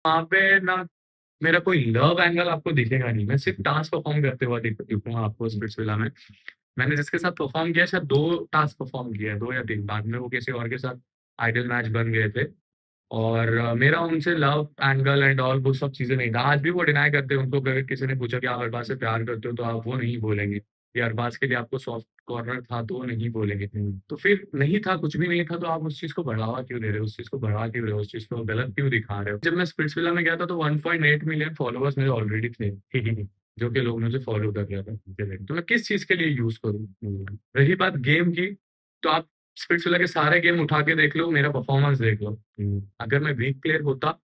वहाँ पे ना मेरा कोई लव एंगल आपको दिखेगा नहीं। मैं सिर्फ टास्क परफॉर्म करते हुआ दिखूंगा आपको स्पिट्सविला में। मैंने जिसके साथ परफॉर्म किया, शायद 2 टास्क परफॉर्म किया है, 2 या 3। बाद में वो किसी और के साथ आइडल मैच बन गए थे। और मेरा उनसे लव एंगल एंड ऑल वो सब चीजें नहीं था। आज भी वो डिनाई करते हैं। उनको अगर किसी ने पूछा कि आप अरबाज से प्यार करते हो, तो आप वो नहीं बोलेंगे। या अरबाज के लिए आपको सॉफ्ट कॉर्नर था, तो वो नहीं बोलेंगे। तो फिर नहीं था, कुछ भी नहीं था, तो आप उस चीज को बढ़ावा क्यों दे रहे हो, उस चीज को बढ़ा क्यों रहे हो, उस चीज को गलत क्यों दिखा रहे हो। जब मैं स्पिट्सविला में गया था तो 1.8 मिलियन फॉलोअर्स मेरे ऑलरेडी थे। जो कि लोग मुझे फॉलो कर रहे थे। तो मैं किस चीज के लिए यूज करूँ। रही बात गेम की, तो आप स्पिट्सविला के सारे गेम उठा के देख लो, मेरा परफॉर्मेंस देख लो। अगर मैं वीक प्लेयर होता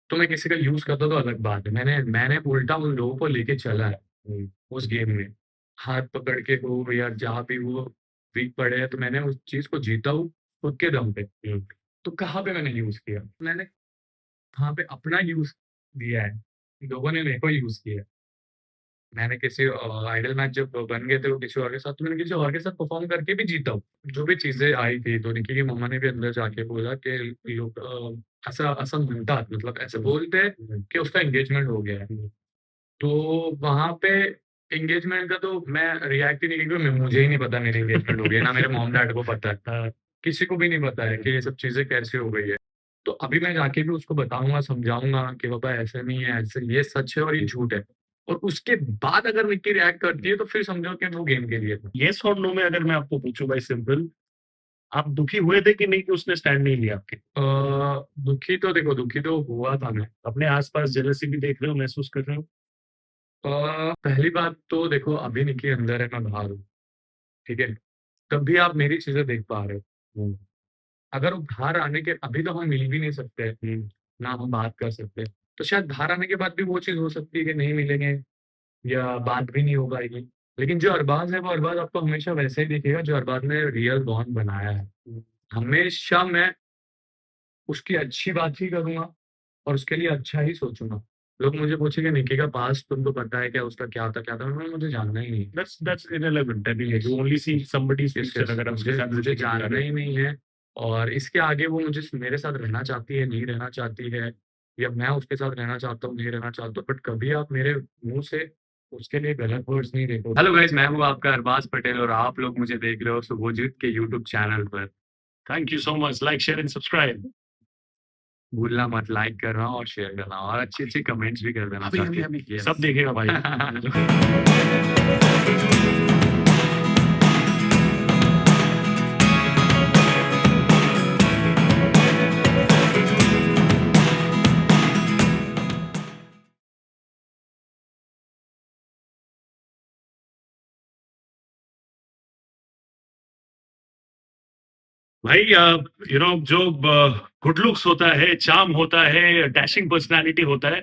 तो मैं किसी का यूज करता, तो अलग बात है। मैंने मैंने उल्टा उन लोगों को लेके चला है उस गेम में। हाथ पकड़ के हो या जहाँ भी वो वीक पड़े हैं, तो मैंने उस चीज को जीता हूँ खुद के दम पे। तो कहाँ पे मैंने यूज किया, मैंने कहाँ पे अपना यूज दिया है। लोगों ने मेरे को यूज किया है। मैंने किसी आइडल मैच जब बन गए थे वो किसी और के साथ, तो मैंने किसी और के साथ परफॉर्म करके भी जीता हूँ। जो भी चीजें आई थी, तो निकी की मम्मा ने भी अंदर जाके बोला कि लोग ऐसा ऐसा मनता, मतलब ऐसे बोलते हैं कि उसका एंगेजमेंट हो गया है। तो वहां पे एंगेजमेंट का तो मैं रिएक्ट ही नहीं किया, क्योंकि मुझे ही नहीं पता मेरी एंगेजमेंट हो गई है, ना मेरे मॉम डैड को पता है। किसी को भी नहीं पता है कि ये सब चीजें कैसे हो गई है। तो अभी मैं जाके भी उसको बताऊंगा, समझाऊंगा कि बाबा ऐसा नहीं है, ऐसे ये सच है और ये झूठ है। और उसके बाद अगर निक्की रिएक्ट करती है, तो फिर समझो कि वो गेम के लिए था। येस और नो में अगर मैं आपको पूछूं भाई सिंपल, आप दुखी हुए थे कि नहीं कि उसने स्टैंड नहीं लिया आपके? दुखी तो देखो, दुखी तो हुआ था मैं। अपने आसपास जेलसी भी देख रहे हो, महसूस कर रहे हो? पहली बात तो देखो, अभी निक्की अंदर है, मैं बाहर हूँ। ठीक है। तब भी आप मेरी चीजें देख पा रहे हो। अगर वो बाहर आने के, अभी तो हम मिल भी नहीं सकते, ना हम बात कर सकते। तो शायद बाहर आने के बाद भी वो चीज हो सकती है कि नहीं मिलेंगे, या बात भी नहीं हो पाएगी। लेकिन जो अरबाज है, वो अरबाज आपको हमेशा वैसे ही दिखेगा जो अरबाज ने रियल बॉन्ड बनाया है। हमेशा मैं उसकी अच्छी बात ही करूंगा और उसके लिए अच्छा ही सोचूंगा। लोग मुझे पूछेंगे निकी का पास्ट तुमको पता है क्या, उसका क्या था क्या था, मुझे जानना ही नहीं। That's irrelevant. I mean you only see somebody's yes future yes, अगर आप उसके मुझे साथ मुझे जिंदगी गुजार जानना रहे ही नहीं है। और इसके आगे वो मुझे मेरे साथ रहना चाहती है, नहीं रहना चाहती है, या मैं उसके साथ रहना चाहता हूँ, नहीं रहना चाहता हूँ, बट कभी आप मेरे मुंह से उसके लिए गलत वर्ड्स नहीं देखो। हेलो गाइस, मैं हूँ आपका अरबाज पटेल और आप लोग मुझे देख रहे हो शुभजीत के यूट्यूब चैनल पर। Thank you so much. Like share and subscribe. भूलना मत लाइक करना और शेयर करना, और अच्छी अच्छी कमेंट्स भी कर देना अभी अभी अभी ताकि सब देखेगा भाई। भाई यू नो जो गुड लुक्स होता है, चार्म होता है, डैशिंग पर्सनालिटी होता है,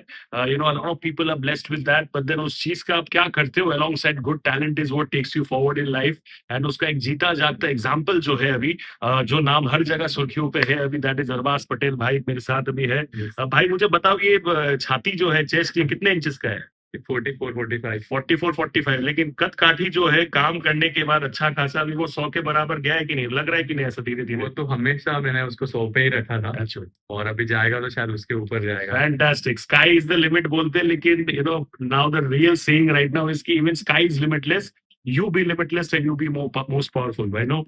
you know a lot of people are blessed with that, but then उस चीज का आप क्या करते हो alongside good talent is what takes you forward in life. And उसका एक जीता जागता एग्जांपल जो है अभी, जो नाम हर जगह सुर्खियों पे है अभी, दैट इज अरबाज पटेल भाई मेरे साथ अभी है। भाई मुझे बताओ ये छाती जो है, चेस्ट, ये कितने इंचेस का है? 44 45। 44 45। लेकिन कद काठी जो है काम करने के बाद अच्छा खासा अभी वो 100 के बराबर गया है कि नहीं, लग रहा है कि नहीं ऐसा धीरे वो धीरे? तो हमेशा मैंने उसको 100 पे ही रखा था, अच्छा। और अभी जाएगा तो शायद उसके ऊपर जाएगा। Fantastic. Sky is the limit बोलते हैं, लेकिन you know now the real saying right now is कि even sky is limitless, you be limitless and you be most powerful. I know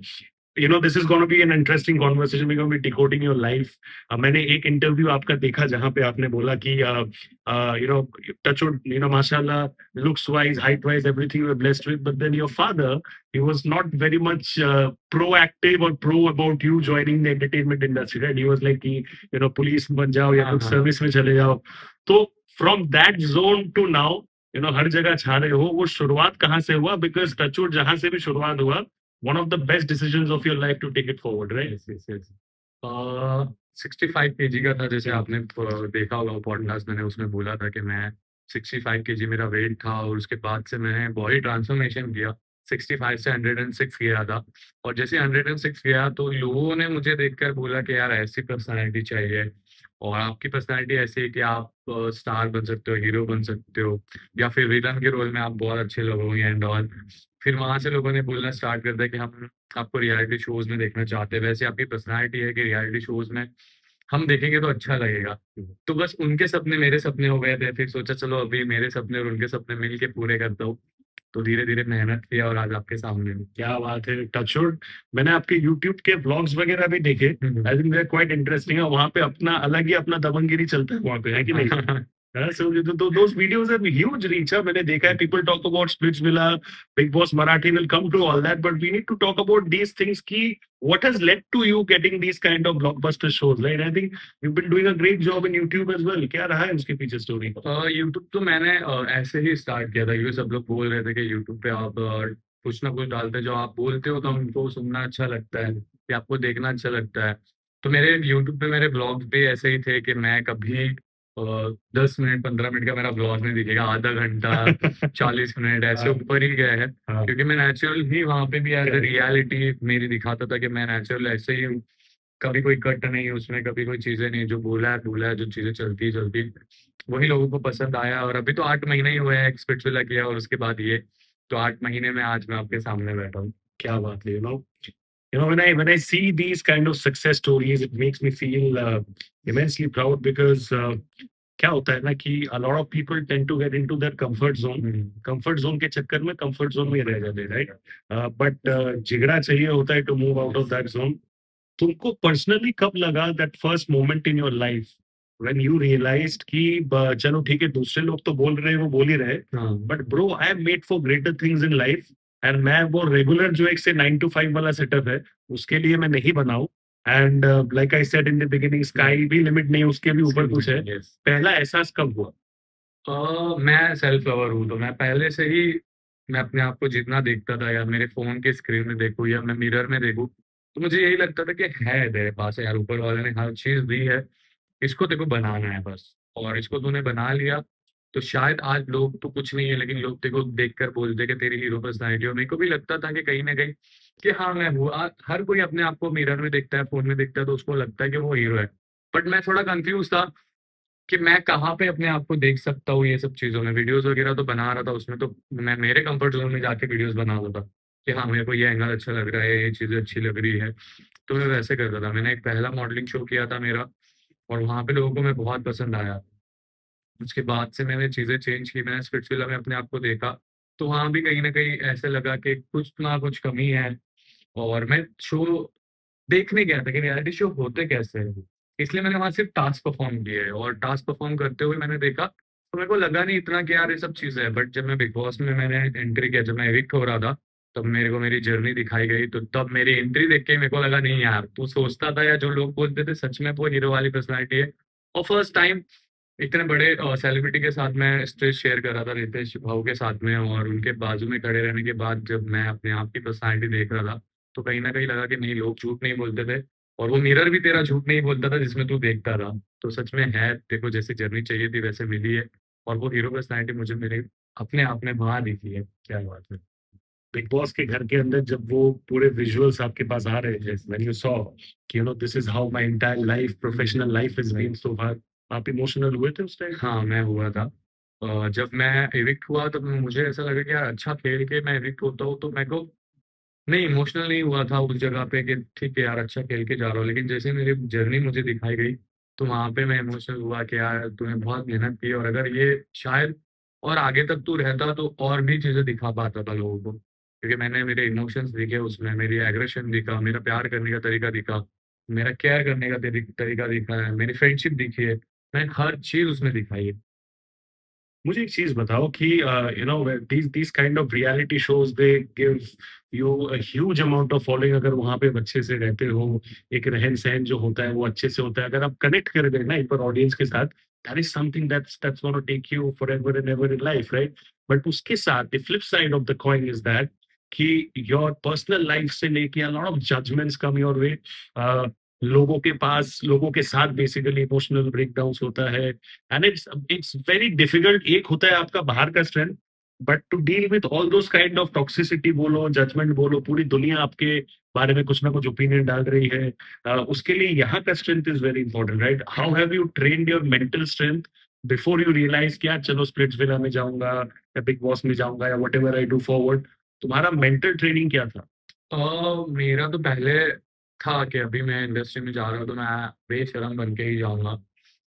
you know this is gonna be an interesting conversation, we gonna be decoding your life. मैंने एक interview आपका देखा जहां पे आपने बोला कि you know touch wood, you know माशाल्लाह, looks wise, height wise, everything you are blessed with, but then your father, he was not very much proactive or pro about you joining the entertainment industry, right? He was like कि you know police बन जाओ या हाँ कुछ हाँ। Service में चले जाओ। तो from that zone to now, you know हर जगह छा रहे हो, वो शुरुआत कहाँ से हुआ? बिकॉज टचवुड जहां से भी शुरुआत हुआ, one of the best decisions of your life to take it forward, right? Yes yes yes. 65 kg का था, जैसे आपने देखा होगा पॉडकास्ट, मैंने उसमें बोला था कि मैं 65 kg मेरा वेट था, और उसके बाद से मैंने बॉडी ट्रांसफॉर्मेशन किया। 65 से 106 गया था। और जैसे 106 गया, तो लोगों ने मुझे देखकर बोला कि यार ऐसी पर्सनैलिटी चाहिए, और आपकी पर्सनैलिटी ऐसी है कि आप स्टार बन सकते हो, हीरो बन सकते हो, या फिर विलन के रोल में आप बहुत अच्छे लगोगे एंड ऑल। फिर वहां से लोगों ने बोलना स्टार्ट कर दिया कि हम आपको रियलिटी शोज में देखना चाहते हैं। वैसे आपकी पर्सनालिटी है कि रियलिटी शोज में हम देखेंगे तो अच्छा लगेगा। तो बस उनके सपने मेरे सपने हो गए थे, फिर सोचा चलो अभी मेरे सपने और उनके सपने मिल के पूरे करता हूँ। तो धीरे-धीरे मेहनत किया और आज आपके सामने हूँ। क्या बात है, टचवुड। मैंने आपके यूट्यूब के व्लॉग्स वगैरह भी देखे। हुँ, हुँ। I think they are quite interesting है। वहाँ पे अपना अलग ही अपना दबंगगिरी चलता है वहाँ पे, है कि नहीं? So those videos have huge reach. मैंने देखा है, people talk about Splitsvilla, Big Boss Marathi will come to all that, but we need to talk about these things. Ki what has led to you getting these kind of blockbuster shows, right? I think you've been doing a great job in YouTube as well. क्या रहा है उसके पीछे story? YouTube तो मैंने ऐसे ही start किया था क्योंकि सब लोग बोल रहे थे कि यूट्यूब पे आप कुछ ना कुछ डालते जो आप बोलते हो तो हमको सुनना अच्छा लगता है या आपको देखना अच्छा लगता है। तो मेरे यूट्यूब पे मेरे ब्लॉग्स भी ऐसे ही थे कि मैं कभी 10 मिनट 15 मिनट का मेरा ब्लॉग नहीं दिखेगा, आधा घंटा 40 मिनट ऐसे ऊपर ही गए हैं। हाँ, क्योंकि मैं नेचुरल ही वहाँ पे भी एज ए Correct. रियलिटी मेरी दिखाता था कि मैं नेचुरल ऐसे ही हूँ। कभी कोई कट नहीं है उसमें, कभी कोई चीज़ें नहीं, जो बोला है, जो चीज़ें चलती है, चलती है। वही लोगों को पसंद आया और अभी तो 8 महीने ही हुए हैं स्पिट्ज़विला किया और उसके बाद ये, तो 8 महीने में आज मैं आपके सामने बैठा हूँ। क्या बात है, when I see these kind of success stories, it makes me feel immensely proud because क्या होता है ना कि a lot of people tend to get into their comfort zone. Hmm. Comfort zone के चक्कर में कंफर्ट जोन में रह जाते हैं, राइट? बट जिगरा चाहिए होता है to move out of that zone. तुमको पर्सनली कब लगा that first moment in your life when you realised कि चलो ठीक है, दूसरे लोग तो बोल रहे हैं, वो बोल ही रहे, हाँ। But bro I am made for greater things in life and मैं वो रेगुलर जो एक से 9 to 5 वाला सेटअप है उसके लिए मैं नहीं बनाऊं। And like I said in the beginning, sky भी लिमिट नहीं, उसके भी ऊपर कुछ है। यस। पहला एहसास कब हुआ? मैं सेल्फ लवर हूँ, तो मैं पहले से ही मैं अपने आप को जितना देखता था या मेरे फ़ोन के स्क्रीन में देखूँ या मैं मिरर में देखूँ, तो मुझे यही लगता था कि है तेरे पास यार, ऊपर वाले ने हर चीज़ दी है, इसको तेरे को बनाना है बस और इसको तूने बना लिया, तो शायद आज लोग तो कुछ नहीं है, लेकिन लोग तेरे को देखकर बोलते हैं कि तेरी हीरो पर्सनैलिटी है और मेरे को भी लगता था कि कहीं न कहीं कि हाँ, मैं हूँ। हर कोई अपने आप को मिरर में देखता है, फ़ोन में देखता है, तो उसको लगता है कि वो हीरो है। बट मैं थोड़ा कन्फ्यूज़ था कि मैं कहाँ पे अपने आप को देख सकता हूँ ये सब चीज़ों में। वीडियोज़ वगैरह तो बना रहा था, उसमें तो मैं मेरे कम्फर्ट ज़ोन में जाके वीडियोज़ बना रहा था, कि हाँ, मेरे को ये एंगल अच्छा लग रहा है, ये चीज़ें अच्छी लग रही है, तो मैं वैसे करता था। मैंने एक पहला मॉडलिंग शो किया था मेरा और वहाँ पे लोगों को मैं बहुत पसंद आया। उसके बाद से मैंने चीज़ें चेंज की, मैंने स्पिट्ज़विला में अपने आप को देखा, तो वहाँ भी कहीं न कहीं ऐसे लगा कि कुछ ना कुछ कमी है और मैं शो देखने गया था कि रियलिटी शो होते कैसे हैं। इसलिए मैंने वहाँ सिर्फ़ टास्क परफ़ॉर्म किए और टास्क परफ़ॉर्म करते हुए मैंने देखा, तो मेरे को लगा नहीं इतना कि यार ये सब चीज़ें हैं। बट जब मैं बिग बॉस में मैंने एंट्री किया, जब मैं एविक्ट हो रहा था, तब मेरे को मेरी जर्नी दिखाई गई, तो तब मेरी एंट्री देख के मेरे को लगा नहीं यार, तू सोचता था या जो लोग बोलते थे सच में वो हीरो वाली पर्सनैलिटी है। और फर्स्ट टाइम इतने बड़े सेलिब्रिटी के साथ मैं स्टेज शेयर कर रहा था रितेश भाऊ के साथ में और उनके बाजू में खड़े रहने के बाद जब मैं अपने आप की पर्सनैलिटी देख रहा था, तो कहीं न कहीं लगा कि नहीं लोग झूठ नहीं बोलते थे और वो मिरर भी तेरा झूठ नहीं बोलता था जिसमें तू देखता था। तो सच में है, देखो जैसी जर्नी चाहिए थी वैसे मिली है और वो हीरो पर्सनैलिटी मुझे मेरे अपने आप में वहाँ दिखी है। क्या बात है! बिग बॉस के घर के अंदर जब वो पूरे विजुअल्स आपके पास आ रहे थे, व्हेन यू सॉ कि this is how my entire life, professional life is been so far, आप इमोशनल हुए थे उस टाइम? हाँ, मैं हुआ था। जब मैं एविक्ट हुआ तब मुझे ऐसा लगा कि यार अच्छा खेल के मैं एविक्ट होता हूँ तो मेरे को नहीं, इमोशनल नहीं हुआ था उस जगह पे कि ठीक है यार अच्छा खेल के जा रहा हूँ। लेकिन जैसे मेरी जर्नी मुझे दिखाई गई, तो वहाँ पे मैं इमोशनल हुआ कि यार तूने बहुत मेहनत की और अगर ये शायद और आगे तक तू रहता तो और भी चीज़ें दिखा पाता था लोगों को। क्योंकि मैंने मेरे इमोशंस दिखे उसमें, मेरी एग्रेशन दिखा, मेरा प्यार करने का तरीका दिखा, मेरा केयर करने का तरीका दिखा है, मेरी फ्रेंडशिप दिखी है। मैंने हर चीज़ उसमें दिखाई है। मुझे एक चीज बताओ कि these kind of reality shows, they give you a huge amount of following। अगर वहां पे अच्छे से रहते हो, एक रहन सहन जो होता है वो अच्छे से होता है, अगर आप कनेक्ट कर गए ना एक बार ऑडियंस के साथ, that is something that's going to take you forever and ever in life, right? But उसके साथ the flip side of the coin is that कि your personal life से लेके a lot of judgments come your way। लोगों के साथ basically emotional breakdowns होता है एंड इट्स वेरी डिफिकल्ट। एक होता है आपका बाहर का strength, but to deal with all those kind of toxicity बोलो, जजमेंट बोलो, पूरी दुनिया आपके बारे में कुछ ना कुछ ओपिनियन डाल रही है। उसके लिए यहाँ का strength is very important, right? How have you trained your mental strength before you realize कि यार चलो स्प्लिट्सविला में जाऊंगा या बिग बॉस में जाऊंगा या what ever I do forward? तुम्हारा मेंटल ट्रेनिंग क्या था? मेरा तो पहले था कि अभी मैं इंडस्ट्री में जा रहा हूँ तो मैं बेशर्म बन के ही जाऊँगा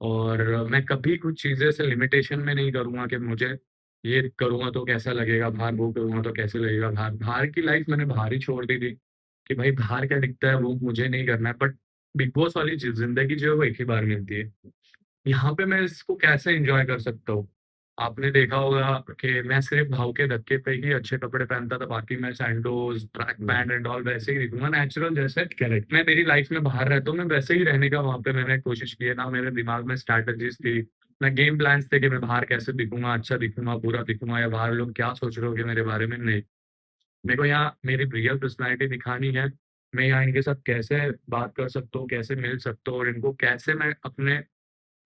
और मैं कभी कुछ चीज़ें ऐसे लिमिटेशन में नहीं करूँगा कि मुझे ये करूँगा तो कैसा लगेगा बाहर, वो करूँगा तो कैसे लगेगा बाहर। बाहर की लाइफ़ मैंने बाहर ही छोड़ दी थी कि भाई बाहर क्या दिखता है वो मुझे नहीं करना है। बट बिग बॉस वाली ज़िंदगी जो है वो एक ही बार मिलती है। यहाँ पे मैं इसको कैसे एन्जॉय कर सकता हूँ? आपने देखा होगा कि मैं सिर्फ़ भाव के धक्के पे ही अच्छे कपड़े पहनता था, बाकी मैं सैंडोज़, ट्रैक पैंट एंड ऑल वैसे ही दिखूँगा नेचुरल जैसे करेक्ट। मैं मेरी लाइफ़ में बाहर रहता हूँ, मैं वैसे ही रहने का वहाँ पे मैंने कोशिश की है। ना मेरे दिमाग में स्ट्रैटेजीज़ थी, ना गेम प्लान्स थे कि मैं बाहर कैसे दिखूँगा, अच्छा दिखूँगा, बुरा दिखूँगा या बाहर लोग क्या सोच रहे होंगे मेरे बारे में, नहीं। मेरे को यहाँ मेरी रियल पर्सनैलिटी दिखानी है। मैं यहाँ इनके साथ कैसे बात कर सकता हूँ, कैसे मिल सकता हूँ और इनको कैसे मैं अपने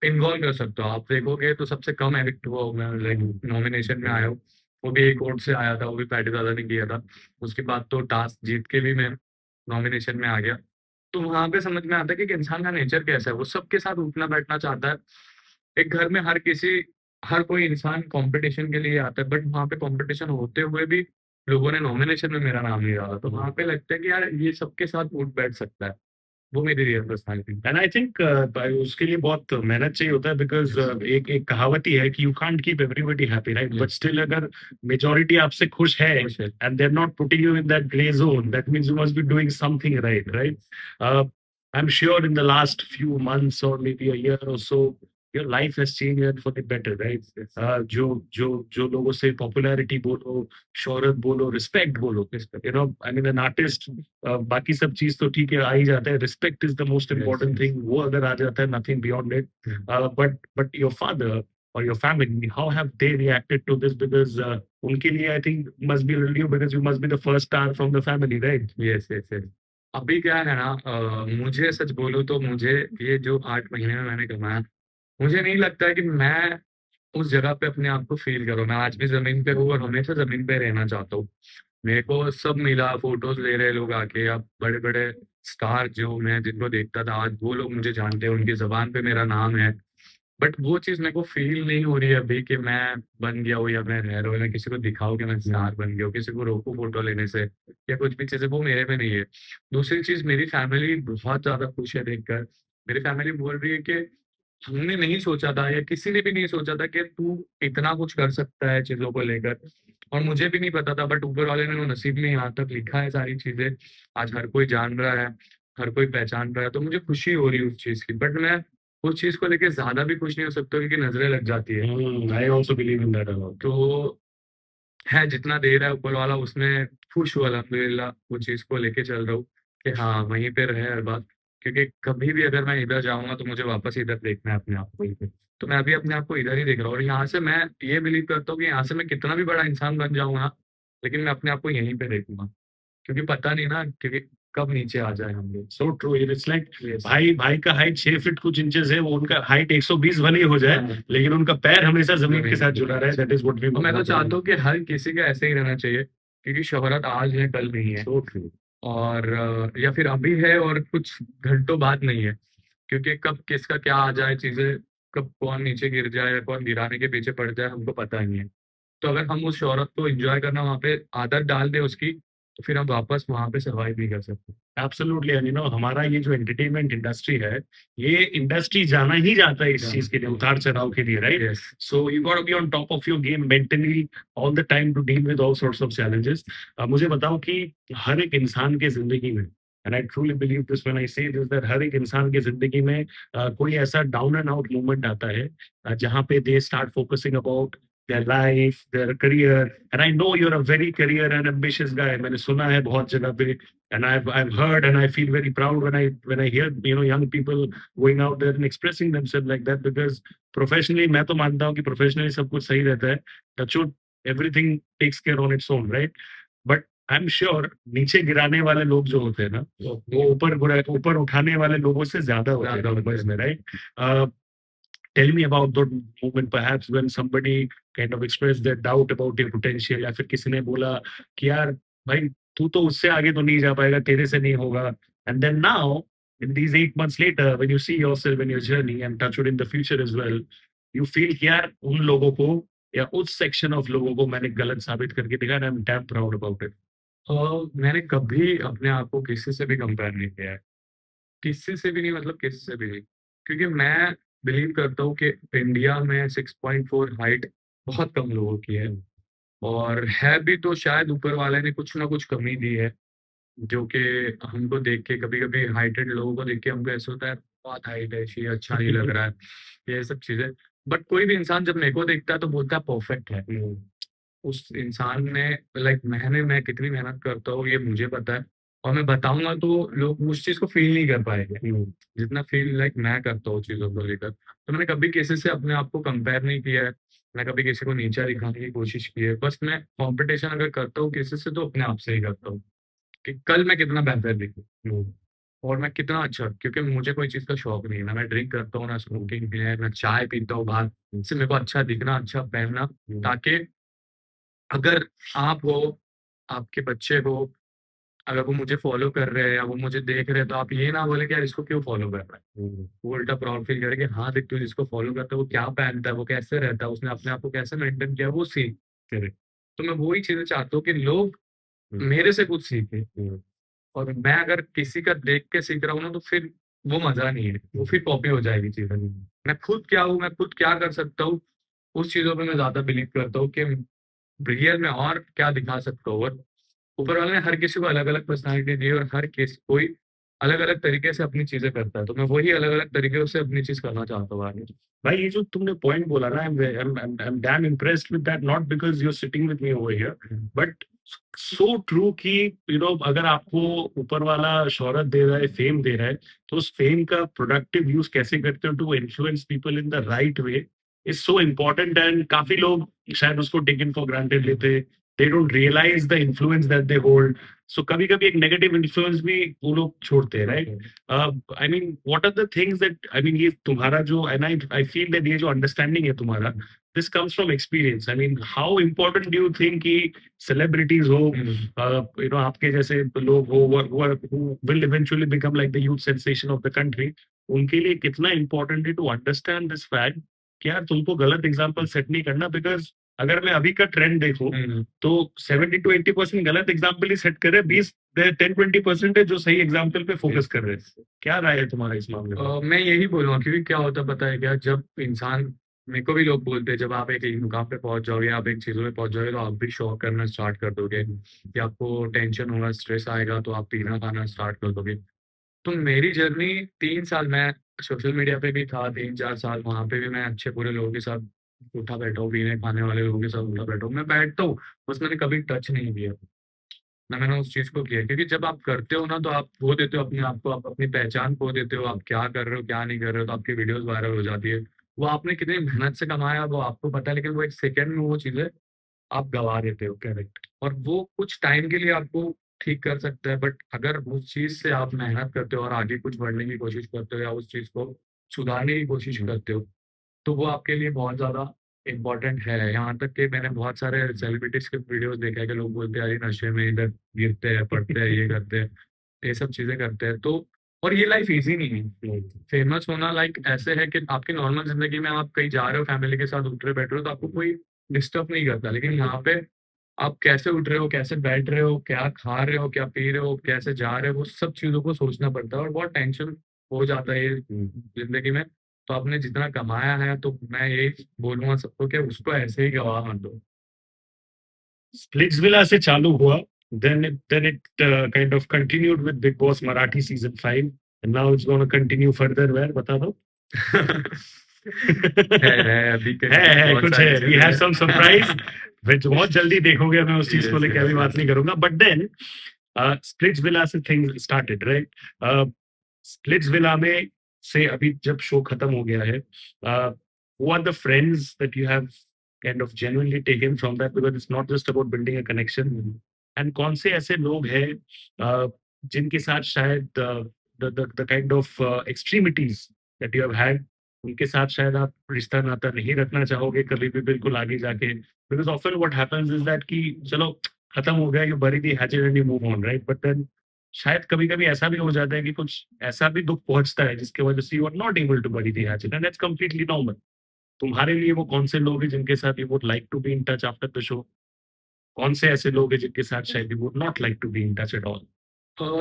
इन्वॉल्व कर सकता हूँ। आप देखोगे तो सबसे कम एविक्ट हुआ हूँ मैं लाइक नॉमिनेशन में आया हूँ। वो भी एक वोट से आया था, वो भी पैटीवाला ने किया था। उसके बाद तो टास्क जीत के भी मैं नॉमिनेशन में आ गया। तो वहाँ पे समझ में आता है कि एक इंसान का नेचर कैसा है, वो सबके साथ उठना-बैठना चाहता है। एक घर में हर कोई इंसान कॉम्पिटिशन के लिए आता है, बट वहाँ पे कॉम्पिटिशन होते हुए भी लोगों ने नॉमिनेशन में मेरा नाम नहीं डाला। तो वहाँ पे लगता है कि यार ये सबके साथ उठ-बैठ सकता है। वो मेरी रियल पर्सनैलिटी है। एंड आई थिंक उसके लिए बहुत मेहनत चाहिए होता है बिकॉज़ एक एक कहावत ही है कि you can't keep everybody happy right? But yes, still अगर मेजॉरिटी आपसे खुश है खुश है। And they are not putting you in that grey zone, that means you must be doing something right, right? Uh, I'm sure in the last few months or maybe a year or so, your life has changed for the better, right? Yes, जो जो जो लोगों से popularity बोलो, शोहरत बोलो, respect बोलो, respect. You know I mean an artist बाकी सब चीज तो ठीक है आ ही जाता है, respect is the most yes, important yes. Thing, वो अगर आ जाता है nothing beyond it. Hmm. But your father or your family, how have they reacted to this? Because उनके लिए I think must be relief because you must be the first star from the family, right? Yes, yes, yes. अभी क्या है ना मुझे सच बोलूँ तो मुझे ये जो 8 महीने में मैंने कमाया, मुझे नहीं लगता है कि मैं उस जगह पे अपने आप को फ़ील करूँ। मैं आज भी ज़मीन पे हूँ और हमेशा ज़मीन पे रहना चाहता हूँ। मेरे को सब मिला, फ़ोटोज़ ले रहे लोग आके, अब बड़े-बड़े स्टार जो मैं जिनको देखता था, आज वो लोग मुझे जानते हैं, उनकी ज़ुबान पे मेरा नाम है। बट वो चीज़ मेरे को फ़ील नहीं हो रही है अभी कि मैं बन गया हूँ या मैं रह रहा हूँ या किसी को दिखाऊँ कि मैं स्टार बन गया हूँ, किसी को रोकूँ फ़ोटो लेने से या कुछ भी चीज़ें, वो मेरे में नहीं है। दूसरी चीज़ मेरी फ़ैमिली बहुत ज़्यादा खुश है देखकर। मेरी फ़ैमिली बोल रही है कि हमने नहीं सोचा था या किसी ने भी नहीं सोचा था कि तू इतना कुछ कर सकता है चीज़ों को लेकर और मुझे भी नहीं पता था बट ऊपर वाले ने वो नसीब में यहाँ तक लिखा है सारी चीज़ें। आज हर कोई जान रहा है, हर कोई पहचान रहा है, तो मुझे खुशी हो रही है उस चीज़ की। बट मैं उस चीज़ को लेके ज़्यादा भी खुश नहीं हो सकता क्योंकि नज़रें लग जाती है। I also believe in that a lot. तो है जितना दे रहा है ऊपर वाला उसमें खुश हूँ अल्हम्दुलिल्लाह वो चीज़ को लेके चल रहा हूँ कि हाँ, वहीं पे रहे हर बात। क्योंकि कभी भी अगर मैं इधर जाऊँगा तो मुझे वापस इधर देखना है अपने आप को ही पे। तो मैं अभी अपने आप को इधर ही देख रहा हूँ और यहाँ से मैं ये बिलीव करता हूँ कि यहाँ से मैं कितना भी बड़ा इंसान बन जाऊँगा ना, लेकिन मैं अपने आप को यहीं पे देखूँगा। क्योंकि पता नहीं ना क्योंकि कब नीचे आ जाए हम लोग। So true. It's like yes. भाई भाई का हाइट 6 फीट कुछ इंचेस है, वो उनका हाइट 120 भले ही हो जाए, हाँ, लेकिन उनका पैर हमेशा जमीन के ज़मीन साथ पे जुड़ा रहना रहे। दैट चाहिए। इज व्हाट वी और मैं तो वांट। चाहता हूँ कि हर किसी का ऐसे ही रहना चाहिए क्योंकि शोहरत आज है, कल नहीं है। So true. और या फिर अभी है और कुछ घंटों बाद नहीं है। क्योंकि कब किसका क्या आ जाए चीज़ें, कब कौन नीचे गिर जाए, कौन गिराने के पीछे पड़ जाए, हमको पता नहीं है। तो अगर हम उस शोहरत को एन्जॉय करना वहाँ पे आदत डाल दें उसकी, तो फिर हम वापस वहाँ पे सर्वाइव नहीं कर सकते। एब्सोल्युटली एंड हमारा ये जो एंटरटेनमेंट इंडस्ट्री है, ये इंडस्ट्री जाना ही जाता है इस चीज के लिए, उतार चढ़ाव के लिए, right? Yes. So you got to be on top of your game mentally all the time to deal with all sorts of challenges. मुझे बताओ कि हर एक इंसान के जिंदगी में, and I truly believe this when I say this, that हर एक इंसान की जिंदगी में कोई ऐसा डाउन एंड आउट मोमेंट आता है जहाँ पे they start focusing about their life, their career, and I know you're a very career and ambitious guy. मैंने सुना है बहुत जगह पे, and I've heard and I feel very proud when I hear young people going out there and expressing themselves like that, because professionally मैं तो मानता हूँ कि professionally सब कुछ सही रहता है, touch wood, everything takes care on its own, right? But I'm sure नीचे गिराने वाले लोग जो होते हैं ना, वो ऊपर उठाने वाले लोगों से ज्यादा होते हैं ज़्यादा होते numbers हैं। में, right? Tell me about that moment perhaps when somebody kind of expressed their doubt about your potential, या फिर किसी ने बोला कि यार भाई तू तो उससे आगे तो नहीं जा पाएगा, तेरे से नहीं होगा, and then now in these 8 months later when you see yourself in your journey and touch wood in the future as well, you feel कि यार उन लोगों को या उस सेक्शन ऑफ लोगों को मैंने गलत साबित करके दिखा, and I'm damn proud about it. मैंने कभी अपने आप को किसी से भी कंपेयर नहीं किया है। किसी से भी नहीं, मतलब किसी से भी नहीं, क्योंकि मैं बिलीव करता हूँ कि इंडिया में 6.4 हाइट बहुत कम लोगों की है, और है भी तो शायद ऊपर वाले ने कुछ ना कुछ कमी दी है, जो कि हमको देख के कभी कभी हाइटेड लोगों को देख के हमको ऐसा होता है बहुत हाइट है, ये अच्छा नहीं लग रहा है, ये सब चीजें। बट कोई भी इंसान जब मेरे को देखता है तो बोलता है परफेक्ट है। उस इंसान ने, लाइक मैं कितनी मेहनत करता हूँ ये मुझे पता है, और मैं बताऊंगा तो लोग उस चीज को फील नहीं कर पाएंगे जितना फील लाइक मैं करता हूँ चीजों को लेकर। तो मैंने कभी किसी से अपने आप को कंपेयर नहीं किया है, मैं कभी किसी को नीचा दिखाने की कोशिश की है। बस मैं कंपटीशन अगर करता हूँ किसी से तो अपने आप से ही करता हूँ कि कल मैं कितना बेहतर दिखूं और मैं कितना अच्छा, क्योंकि मुझे कोई चीज का शौक नहीं है, ना मैं ड्रिंक करता हूँ, ना स्मोकिंग है, ना चाय पीता हूँ बाहर। इससे मेरे को अच्छा दिखना, अच्छा पहनना, ताकि अगर आप हो, आपके बच्चे हो, अगर वो मुझे फॉलो कर रहे हैं या वो मुझे देख रहे हैं, तो आप ये ना बोले कि यार इसको क्यों फॉलो कर रहा है। वो उल्टा प्राउड फील करे कि हाँ देख, तू जिसको फॉलो करता है वो क्या पहनता है, वो कैसे रहता है, उसने अपने आप को कैसे मेंटेन किया, वो सीख करे। तो मैं वही चीजें चाहता हूँ कि लोग मेरे से कुछ सीखे, और मैं अगर किसी का देख के सीख रहा हूँ ना तो फिर वो मजा नहीं है, वो फिर कॉपी हो जाएगी चीजें। मैं खुद क्या हूँ, मैं खुद क्या कर सकता हूँ, उस चीजों पे मैं ज्यादा बिलीव करता हूँ कि रियल में और क्या दिखा सकता हूँ। और ऊपर वाले ने हर किसी को अलग अलग पर्सनालिटी दी है, और हर किसी कोई अलग अलग तरीके से अपनी चीजें करता है, तो मैं वही अलग अलग तरीके से अपनी चीज करना चाहता हूँ आगे। भाई ये जो तुमने पॉइंट बोला ना, I'm damn impressed with that, not because you're sitting with me over here, but so true कि अगर आपको ऊपर वाला शोहरत दे रहा है, फेम दे रहा है, तो उस फेम का प्रोडक्टिव यूज कैसे करते हो to influence people in the right way is so important. And काफी लोग शायद उसको टेकन फॉर ग्रांटेड लेते, they don't realise the influence that they hold. So कभी कभी एक नेगेटिव इन्फ्लुएंस भी वो लोग छोड़ते हैं, right? I mean what are the things that, I mean ये तुम्हारा जो, एंड आई फील दैट ये जो अंडरस्टैंडिंग है तुम्हारा, this comes from experience. I mean how important do you think कि सेलिब्रिटीज हो, आपके जैसे लोग हो, who will eventually become like the youth sensation of the country, उनके लिए कितना इम्पोर्टेंट है टू अंडरस्टैंड दिस फैक्ट कि यार तुमको गलत एग्जाम्पल सेट नहीं करना। बिकॉज अगर मैं अभी का ट्रेंड देखूं तो 70 to 80% गलत एग्जाम्पल ही सेट कर रहे हैं, 10-20% है जो सही एग्जाम्पल पे फोकस कर रहे हैं। क्या राय है तुम्हारा इस मामले में? मैं यही बोलूंगा, क्योंकि क्या होता है पता है क्या, जब इंसान, मेरे को भी लोग बोलते हैं जब आप एक मुकाम पे पहुंच जाओगे, आप एक चीजों में पहुंच जाओगे, तो आप भी शौक करना स्टार्ट कर दोगे, कि आपको टेंशन होगा, स्ट्रेस आएगा तो आप पीना खाना स्टार्ट कर दोगे। तो मेरी जर्नी 3 साल, मैं सोशल मीडिया पे भी था 3-4 साल, वहां पे भी मैं अच्छे बुरे लोगों के साथ उठा बैठा हूँ, पीने खाने वाले लोगों के साथ उठा बैठा हूँ, मैं बैठता हूँ, बस मैंने कभी टच नहीं किया ना, मैंने उस चीज को किया। क्योंकि जब आप करते हो ना तो आप खो देते हो अपने आप को, आप अपनी पहचान खो देते हो, आप क्या कर रहे हो क्या नहीं कर रहे हो, तो आपकी वीडियोस वायरल हो जाती है। वो आपने कितनी मेहनत से कमाया वो आपको पता है, लेकिन वो एक सेकंड में वो चीजें आप गवा देते हो। करेक्ट। और वो कुछ टाइम के लिए आपको ठीक कर सकता है, बट अगर उस चीज से आप मेहनत करते हो और आगे कुछ बढ़ने की कोशिश करते हो या उस चीज को सुधारने की कोशिश करते हो, तो वो आपके लिए बहुत ज्यादा इम्पोर्टेंट है। यहाँ तक कि मैंने बहुत सारे सेलिब्रिटीज के वीडियोस देखे हैं कि लोग बोलते हैं अरे नशे में इधर गिरते हैं, पड़ते हैं, ये करते हैं, ये सब चीजें करते हैं। तो और ये लाइफ इजी नहीं है, फेमस होना लाइक ऐसे है कि आपकी नॉर्मल जिंदगी में आप कहीं जा रहे हो, फैमिली के साथ उठ रहे बैठ रहे हो, तो आपको कोई डिस्टर्ब नहीं करता। लेकिन यहाँ पे आप कैसे उठ रहे हो, कैसे बैठ रहे हो, क्या खा रहे हो, क्या पी रहे हो, कैसे जा रहे हो, वो सब चीजों को सोचना पड़ता है, और बहुत टेंशन हो जाता है ये जिंदगी में। तो आपने जितना कमाया है, तो मैं यही बोलूंगा सबको कि उसको ऐसे ही गवा मत दो। स्प्लिट्सविला से चालू हुआ, then it kind of continued with Big Boss Marathi season 5, and now it's going to continue further where, बता दो। है अभी के है बहुत कुछ सारी है, we चीजें have some surprise हैं। which बहुत जल्दी देखोगे। मैं उस चीज को Yes, लेकर yes, अभी बात yes. नहीं करूंगा, but then स्प्लिट्सविला से things started, right? स्प्लिट्सविला में से अभी जब शो खत्म हो गया है, who are the friends that you have kind of genuinely taken from that, because it's not just about building a connection, and कौन से ऐसे लोग हैं जिनके साथ शायद the kind of extremities that you have had, उनके साथ शायद आप रिश्ता नाता नहीं रखना चाहोगे कभी भी बिल्कुल आगे जाके। Because often what happens is that कि चलो खत्म हो गया, you bury the hatchet and you move on, right? But then शायद कभी कभी ऐसा भी हो जाता है कि कुछ ऐसा भी दुख पहुंचता है जिसकी वजह से you are not able to bury the hatchet, and that's completely normal. तुम्हारे लिए वो कौन से लोग हैं जिनके साथ you would like to be in touch after the show? कौन से ऐसे लोग हैं जिनके साथ शायद you would not like to be in touch at all?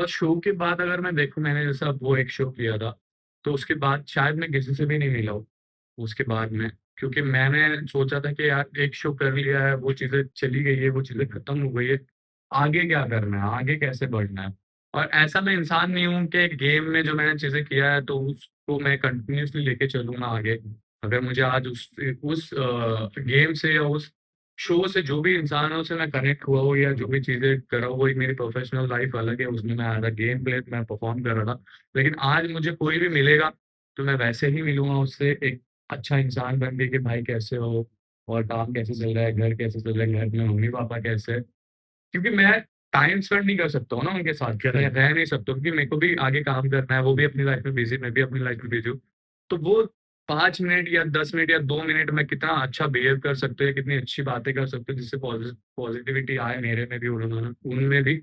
Show के बाद अगर मैं देखूँ, मैंने जैसा वो एक शो किया था, तो उसके बाद शायद मैं किसी से भी नहीं मिला हूँ, उसके बाद में। क्योंकि मैंने सोचा था कि यार एक शो कर लिया है, वो चीज़ें चली गई है, वो चीज़ें खत्म हो गई है, आगे क्या करना है, आगे कैसे बढ़ना है। और ऐसा मैं इंसान नहीं हूँ कि गेम में जो मैंने चीज़ें किया है तो उसको मैं कंटिन्यूअसली लेके चलूँगा आगे। अगर मुझे आज उस गेम से या उस शो से जो भी इंसानों से मैं कनेक्ट हुआ हूँ या जो भी चीज़ें कर रहा हूँ, वो एक मेरी प्रोफेशनल लाइफ अलग है, उसमें मैं एज़ अ गेम प्लेयर मैं परफ़ॉर्म कर रहा था। लेकिन आज मुझे कोई भी मिलेगा, तो मैं वैसे ही मिलूँगा उससे, एक अच्छा इंसान बन के कि भाई कैसे हो? और काम कैसे चल रहा है? घर कैसे चल रहा है? घर में मम्मी-पापा कैसे हैं? क्योंकि मैं टाइम स्पेंड नहीं कर सकता हूँ ना उनके साथ, मैं करेक्ट। रह नहीं सकता हूँ, क्योंकि मेरे को भी आगे काम करना है, वो भी अपनी लाइफ में बिज़ी, मैं भी अपनी लाइफ में बिज़ी हूँ। तो वो 5 मिनट या 10 मिनट या 2 मिनट में कितना अच्छा बिहेव कर सकते हैं, कितनी अच्छी बातें कर सकते हैं, जिससे पॉज़िटिविटी आए मेरे में भी और उन्होंने उनमें भी।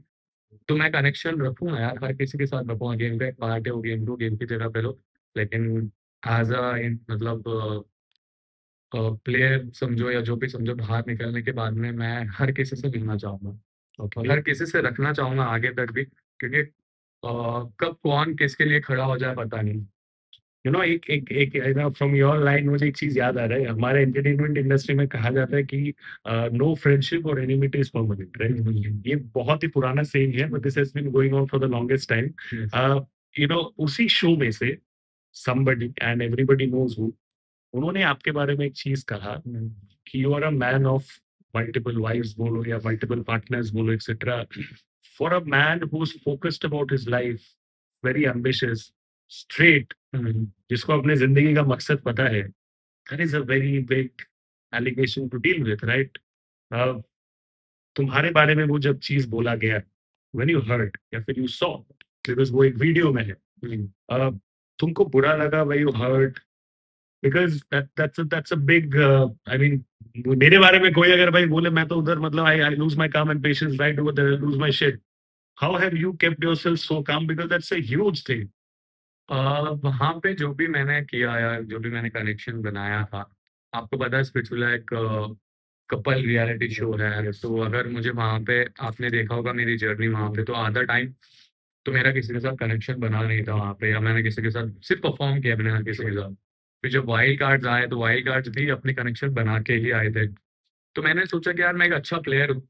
तो मैं कनेक्शन रखूँगा यार, हर किसी के साथ रखूँगा, गेम का एक पार्ट है वो, गेम को गेम की जगह पे लो। लेकिन एज़ अ इन मतलब प्लेयर समझो या जो भी समझो, बाहर निकलने के बाद में मैं हर किसी से मिलना चाहूँगा और ओके। हर किसी से रखना चाहूँगा आगे तक भी, क्योंकि कब कौन किसके लिए खड़ा हो जाए पता नहीं। एक एक एक फ्रॉम योर लाइन मुझे एक चीज याद आ रहा है। हमारे एंटरटेनमेंट इंडस्ट्री में कहा जाता है कि नो फ्रेंडशिप और enmity is permanent, hmm, right? Hmm, hmm. ये बहुत ही पुराना सेम है, but this has been going on for the longest time. Yes. उसी शो में से somebody and everybody knows who, उन्होंने आपके बारे में एक चीज कहा हुँ, कि you are a man of multiple wives बोलो या मल्टीपल पार्टनर्स बोलो etcetera. For a man who is focused about his life, very ambitious, straight, hmm, जिसको अपने जिंदगी का मकसद पता है, that is a very big allegation to deal with, right? तुम्हारे बारे में वो जब चीज बोला गया, व्हेन यू हर्ड या फिर यू सॉ, बिकॉज वो एक वीडियो में है, हुँ। uh, तुमको बुरा लगा, वही you heard, because that's a big I mean, मेरे बारे में कोई अगर भाई बोले, मैं तो उधर मतलब I I lose my calm and patience right over there, lose my shit. How have you kept yourself so calm, because that's a huge thing. Uh, वहाँ पे जो भी मैंने किया या जो भी मैंने कनेक्शन बनाया था, आपको पता है स्पिट्ज़विला एक कपल रियलिटी शो है, तो अगर मुझे वहाँ पे, आपने देखा होगा मेरी जर्नी वहाँ पे, तो आधा टाइम तो मेरा किसी के साथ कनेक्शन बना नहीं था वहाँ पे, या मैंने किसी के साथ सिर्फ़ परफ़ॉर्म किया मैंने किसी के साथ। फिर जब वाइल्ड कार्ड्स आए, तो वाइल्ड कार्ड्स भी अपने कनेक्शन बना के ही आए थे। तो मैंने सोचा कि यार मैं एक अच्छा प्लेयर हूँ,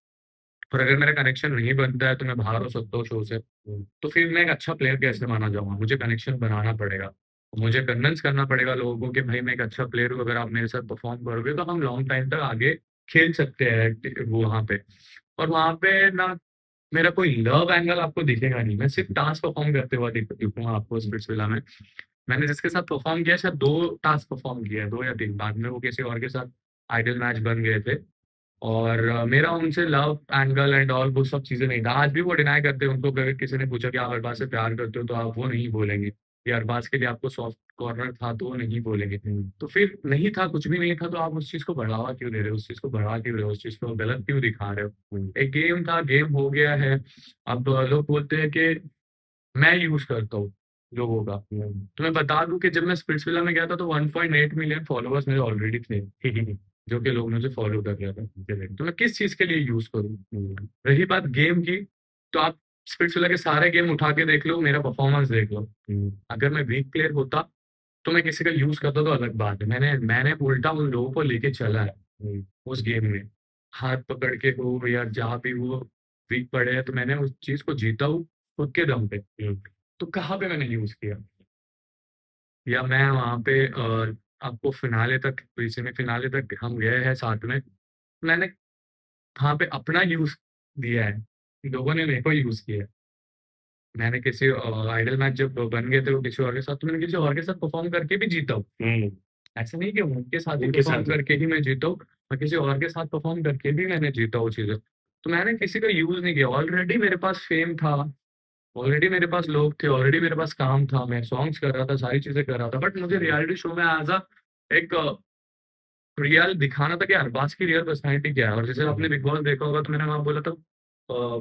और अगर मेरा कनेक्शन नहीं बनता है तो मैं बाहर हो सकता हूँ शो से। तो फिर मैं एक अच्छा प्लेयर कैसे माना जाऊँगा? मुझे कनेक्शन बनाना पड़ेगा। मुझे कन्विंस करना पड़ेगा लोगों को कि भाई मैं एक अच्छा प्लेयर हूँ, अगर आप मेरे साथ परफ़ॉर्म करोगे तो हम लॉन्ग टाइम तक आगे खेल सकते हैं वो वहाँ पे। और वहाँ पे ना मेरा कोई लव एंगल आपको दिखेगा नहीं। मैं सिर्फ़ टास्क परफ़ॉर्म करते हुआ दिखूँगा आपको स्पिट्सविला में। मैंने जिसके साथ परफ़ॉर्म किया है, शायद 2 टास्क परफ़ॉर्म किया है, 2 या 3, बाद में वो किसी और के साथ आइडल मैच बन गए थे। और मेरा उनसे लव एंगल एंड ऑल वो सब चीज़ें नहीं था। आज भी वो डिनाई करते हैं, उनको अगर किसी ने पूछा कि आप अरबाज़ से प्यार करते हो, तो आप वो नहीं बोलेंगे। या अरबाज़ के लिए आपको सॉफ्ट कॉर्नर था, तो वो नहीं बोलेंगे। तो फिर नहीं था, कुछ भी नहीं था, तो आप उस चीज़ को बढ़ावा क्यों दे रहे हो? उस चीज़ को बढ़ा क्यों रहे हो? उस चीज़ को गलत क्यों दिखा रहे हो? एक गेम था, गेम हो गया है। अब लोग बोलते हैं कि मैं यूज़ करता हूँ लोगों का। तो मैं बता दूँ कि जब मैं स्पिट्सविला में गया था, तो 1.8 मिलियन फॉलोवर्स मेरे ऑलरेडी थे। जो कि लोग मुझे फॉलो कर रहे थे। तो मैं किस चीज़ के लिए यूज़ करूँ? रही बात गेम की, तो आप स्पिट्सविला के सारे गेम उठा के देख लो, मेरा परफ़ॉर्मेंस देख लो। अगर मैं वीक प्लेयर होता, तो मैं किसी का यूज़ करता तो अलग बात है। मैंने मैंने उल्टा उन लोगों को लेके चला है उस गेम में। हाथ पकड़ के हो या जहाँ भी वो वीक पड़े हैं, तो मैंने उस चीज़ को जीता हूँ खुद के दम पे। तो कहाँ पे मैंने यूज़ किया? या मैं वहाँ पे आपको फिनाले तक, सेमीफिनाले तक हम गए हैं साथ में। मैंने वहाँ पे अपना यूज़ दिया है, लोगों ने मेरे को यूज़ किया है। मैंने किसी आइडल मैच जब बन गए थे वो किसी और के साथ, तो मैंने किसी और के साथ परफ़ॉर्म करके भी जीता हूँ। हुँ, ऐसा नहीं कि उनके साथ ही उनके परफ़ॉर्म साथ ही। करके ही मैं जीता हूँ, मैं किसी और के साथ परफ़ॉर्म करके भी मैंने जीता वो चीज़ें। तो मैंने किसी का यूज़ नहीं किया, ऑलरेडी मेरे पास फ़ेम था, ऑलरेडी मेरे पास लोग थे, ऑलरेडी मेरे पास काम था, मैं सॉन्ग्स कर रहा था, सारी चीज़ें कर रहा था। बट मुझे रियलिटी शो में एज़ अ एक रियल दिखाना था कि अरबाज़ की रियल पर्सनैलिटी क्या है। और जैसे आपने बिग बॉस देखा होगा, तो मैंने वहाँ बोला था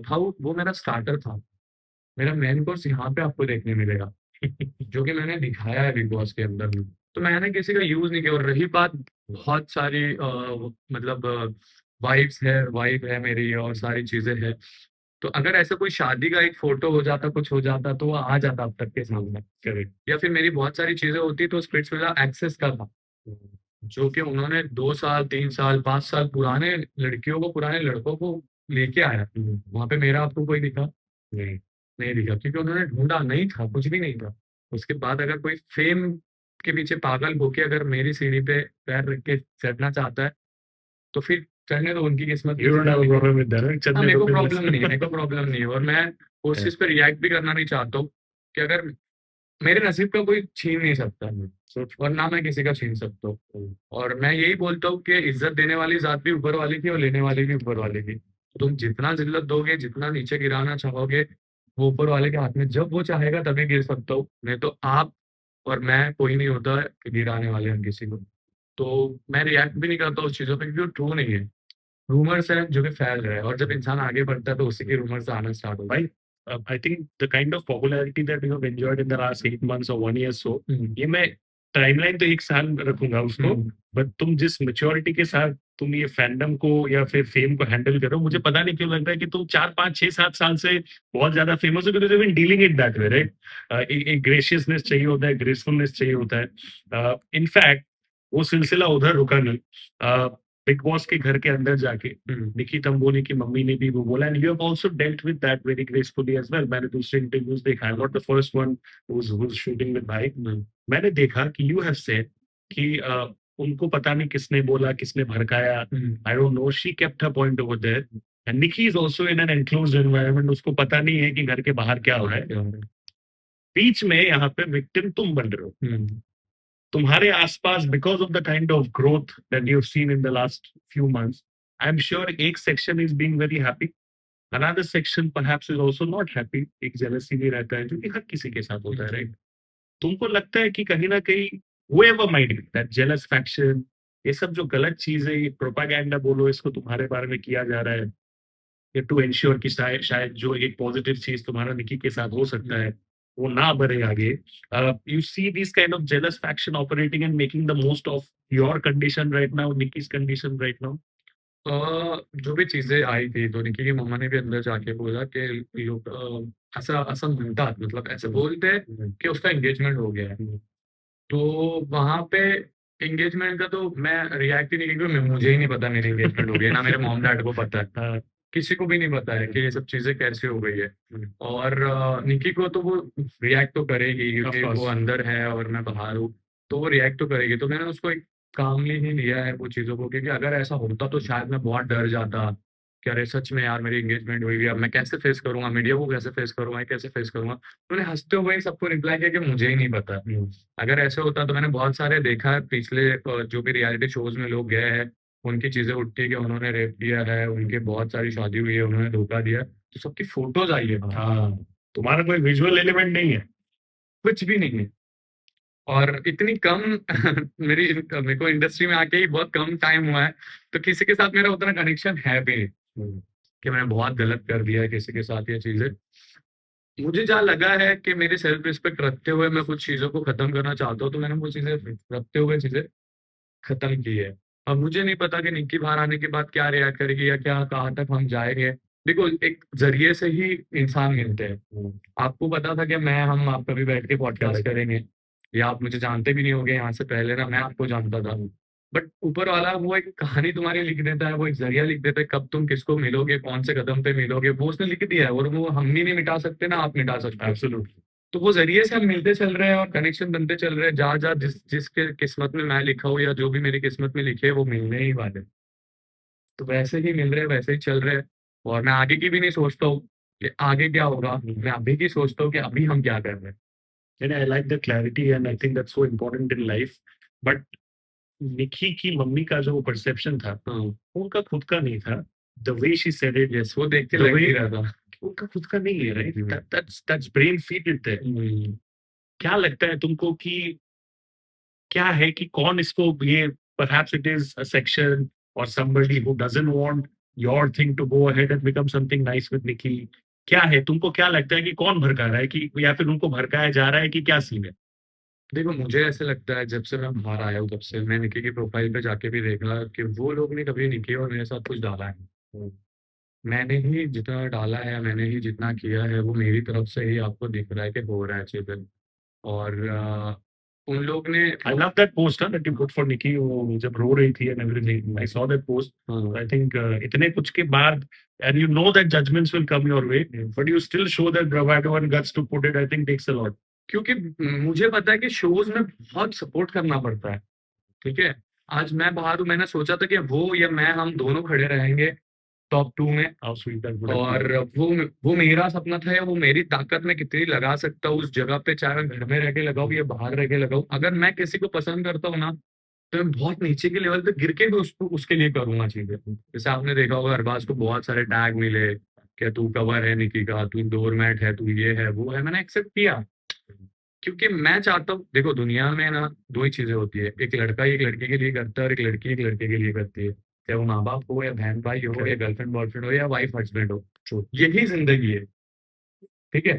भाऊ वो मेरा स्टार्टर था, मेरा मेन कोर्स यहाँ पे आपको देखने मिलेगा। जो कि मैंने दिखाया है बिग बॉस के अंदर में। तो मैंने किसी का यूज़ नहीं किया। और रही बात बहुत सारी मतलब वाइफ़ है मेरी और सारी चीज़ें हैं। तो अगर ऐसा कोई शादी का एक फोटो हो जाता, कुछ हो जाता, तो वो आ जाता अब तक के सामने। करेक्ट। या फिर मेरी बहुत सारी चीजें होती तो स्प्लिट्सविला एक्सेस का था, जो कि उन्होंने 2 साल 3 साल 5 साल पुराने लड़कियों को, पुराने लड़कों को लेके आया। वहां पे मेरा आपको कोई दिखा? नहीं। नहीं दिखा, क्योंकि उन्होंने ढूंढा नहीं था, कुछ भी नहीं था। उसके बाद अगर कोई फेम के पीछे पागल होके अगर मेरी सीढ़ी पे पैर रख के चढ़ना चाहता है, तो फिर चढ़ने दो, उनकी किस्मत You don't have a problem with that, right? हाँ, चंदे मेरे तो को business. प्रॉब्लम नहीं है, मेरे को प्रॉब्लम नहीं है, और मैं उस चीज पे रिएक्ट भी करना नहीं चाहता हूँ कि अगर मेरे नसीब का कोई छीन नहीं सकता, और ना मैं किसी का छीन सकता हूँ। और मैं यही बोलता हूँ कि इज्जत देने वाली जात भी ऊपर वाली की और लेने वाली भी ऊपर वाली की। तुम जितना जिल्लत दोगे, जितना नीचे गिराना चाहोगे, वो ऊपर वाले के हाथ में, जब वो चाहेगा तभी गिर सकता हूँ, नहीं तो आप और मैं कोई नहीं होता है कि गिराने वाले हम किसी को। तो मैं रिएक्ट भी नहीं करता उस चीजों पे, क्योंकि वो ट्रू नहीं है, रूमर्स है जो कि फैल रहा है, और जब इंसान आगे बढ़ता है तो उसी के रूमर्स आना स्टार्ट होता है। Right? I think the kind of popularity that you have enjoyed in the last 8 months or 1 year so, ये मैं टाइमलाइन तो 1 साल रखूंगा उसको, बट तुम जिस मेच्योरिटी के साथ तुम ये फैंडम को या फिर फेम को हैंडल करो, मुझे पता नहीं क्यों लगता है कि तुम 4 5 6 7 साल से बहुत ज्यादा फेमस हो, because you been dealing it that way, right? एक ग्रेशियसनेस चाहिए होता है, ग्रेसफुलनेस चाहिए होता है। इनफैक्ट वो सिलसिला उधर रुका नहीं। बिग बॉस के घर के अंदर जाके निकी तंबोली की मम्मी ने भी वो बोला, and you have also dealt with that very gracefully as well. मैंने दूसरे इंटरव्यूज देखा, I am not the first one who's shooting with भाई। मैंने देखा कि यू हैव सेड कि उनको पता नहीं किसने बोला, किसने भड़काया, I don't know, she kept her point over there, and Nikki is also in an enclosed environment, उसको पता नहीं है कि घर के बाहर क्या हो रहा है। बीच में यहाँ पे विक्टिम तुम बन रहे हो, तुम्हारे आसपास, because of the kind of growth that you have seen in the last few months, I am sure एक section is being very happy, another section perhaps is also not happy. एक jealousy भी रहता है, जो कि हर किसी के साथ होता है, राइट? तुमको लगता है कि कहीं ना कहीं whoever might be that jealous faction, ये सब जो गलत चीजें, ये प्रोपागेंडा बोलो इसको, तुम्हारे बारे में किया जा रहा है, ये टू इंश्योर कि शायद शायद जो एक पॉजिटिव चीज तुम्हारा निकी के साथ हो सकता है वो ना बढ़े आगे, you see this kind of jealous faction operating and making the most of your condition right now, Nikki's condition right now. जो भी चीजें आई थी, तो निकी की मम्मा ने भी अंदर जाके बोला कि लोग ऐसा ऐसा म्हणतात, मतलब ऐसे बोलते हैं कि उसका एंगेजमेंट हो गया है। तो वहां पे एंगेजमेंट का तो मैं रिएक्ट ही नहीं किया, क्योंकि मुझे ही नहीं पता मेरी एंगेजमेंट हो गई है, ना मेरे मॉम डैड को पता है, किसी को भी नहीं पता है कि ये सब चीजें कैसे हो गई है। और निकी को तो वो रिएक्ट तो करेगी, क्योंकि Of course. वो अंदर है और मैं बाहर हूँ, तो वो रिएक्ट तो करेगी। तो मैंने उसको एक कामली ही लिया है वो चीज़ों को, क्योंकि अगर ऐसा होता तो शायद मैं बहुत डर जाता कि अरे सच में यार मेरी एंगेजमेंट हुई है, अब मैं कैसे फेस करूंगा, मीडिया को कैसे फेस करूंगा, कैसे फेस करूंगा। तो मैंने हंसते हुए ही सबको रिप्लाई किया कि मुझे ही नहीं पता। अगर ऐसे होता तो मैंने बहुत सारे देखा है पिछले जो भी रियलिटी शोज में लोग गए हैं, उनकी चीजें उठती है कि उन्होंने रेप किया है, उनके बहुत सारी शादी हुई है, उन्होंने धोखा दिया है, तो सबकी फोटोज आई है, हाँ, तुम्हारा कोई विजुअल एलिमेंट नहीं है। कुछ भी नहीं है। और इतनी कम मेरे को इंडस्ट्री में आके ही बहुत कम टाइम हुआ है, तो किसी के साथ मेरा उतना कनेक्शन है भी नहीं कि मैंने बहुत गलत कर दिया है किसी के साथ ये चीजें। मुझे जहाँ लगा है कि मेरी सेल्फ रिस्पेक्ट रखते हुए मैं कुछ चीजों को खत्म करना चाहता हूँ, तो मैंने वो चीजें रखते हुए चीजें खत्म की है। अब मुझे नहीं पता कि निक्की बाहर आने के बाद क्या रिएक्ट करेगी या क्या, कहाँ तक हम जाएंगे। देखो, एक जरिए से ही इंसान मिलते हैं। आपको पता था कि हम आप कभी बैठ के पॉडकास्ट करेंगे, या आप मुझे जानते भी नहीं होंगे यहाँ से पहले, ना मैं आपको जानता था। बट ऊपर वाला वो एक कहानी तुम्हारी लिख देता है, वो एक जरिया लिख देता है, कब तुम किसको मिलोगे, कौन से कदम पे मिलोगे, वो उसने लिख दिया है, और वो हम भी नहीं मिटा सकते ना आप मिटा सकते हो। एब्सोल्युटली। तो वो जरिए से हम मिलते चल रहे हैं और कनेक्शन बनते चल रहे हैं, जहाँ जहाँ जिसके किस्मत में मैं लिखा हूँ या जो भी मेरी किस्मत में लिखे है वो मिलने ही वाले हैं। तो वैसे ही मिल रहे हैं, वैसे ही चल रहे हैं। और मैं आगे की भी नहीं सोचता हूँ कि आगे क्या होगा, मैं अभी की सोचता हूँ कि अभी हम क्या कर रहे हैं। And I like the clarity and I think that's so important in life. But निकी की मम्मी का जो परसेप्शन था, उनका खुद का नहीं था। The way she said it, yes, वो देख के The लग way- ही रहा था। उनका खुद का नहीं है, right? That's brain feed it there. क्या लगता है तुमको कि क्या है कि कौन इसको ये, perhaps it is a section or somebody who doesn't want your thing to go ahead and become something nice with Nikki? क्या है, तुमको क्या लगता है कि कौन भड़का रहा है, कि या फिर उनको भड़काया जा रहा है, कि क्या सीन है? देखो, मुझे ऐसे लगता है जब से मैं बाहर आया हूँ, तब से मैं निकी की प्रोफाइल पे जाके भी देखा कि वो लोग ने कभी निकी और मेरे साथ कुछ डाला है। मैंने ही जितना डाला है, मैंने ही जितना किया है, वो मेरी तरफ से ही आपको दिख रहा है कि हो रहा है चीज़ें। और उन लोग ने I love that post that you put for Nikki वो जब रो रही थी and everything. I saw that post. हाँ, I think इतने कुछ के बाद and you know that judgments will come your way, but you still show that bravado and guts to put it. I think takes a lot. क्योंकि मुझे पता है कि शोज़ में बहुत सपोर्ट करना पड़ता है, ठीक है? आज मैं बाहर हूँ, मैंने सोचा था कि वो या मैं, हम दोनों खड़े रहेंगे टॉप 2 में, How sweet that would have और been. वो मेरा सपना था, या वो मेरी ताकत मैं कितनी लगा सकता हूँ उस जगह पे, चाहे मैं घर में रह के लगाऊँ या बाहर रह के लगाऊँ। अगर मैं किसी को पसंद करता हूँ ना, तो मैं बहुत नीचे के लेवल पे गिर के भी उसको उसके लिए करूँगा चीज़ें। जैसे आपने देखा होगा अरबाज को बहुत सारे टैग मिले कि तू कवर है निकी का, तू डोरमैट है, तू ये है, वो है। मैंने एक्सेप्ट किया, क्योंकि मैं चाहता हूँ, देखो दुनिया में ना 2 ही चीज़ें होती है, एक लड़का एक लड़के के लिए करता है और एक लड़की एक लड़के के लिए करती है। चाहे वो माँ-बाप हो या बहन-भाई हो या गर्लफ्रेंड बॉयफ्रेंड हो या वाइफ हस्बैंड हो, यही ज़िंदगी है, ठीक है?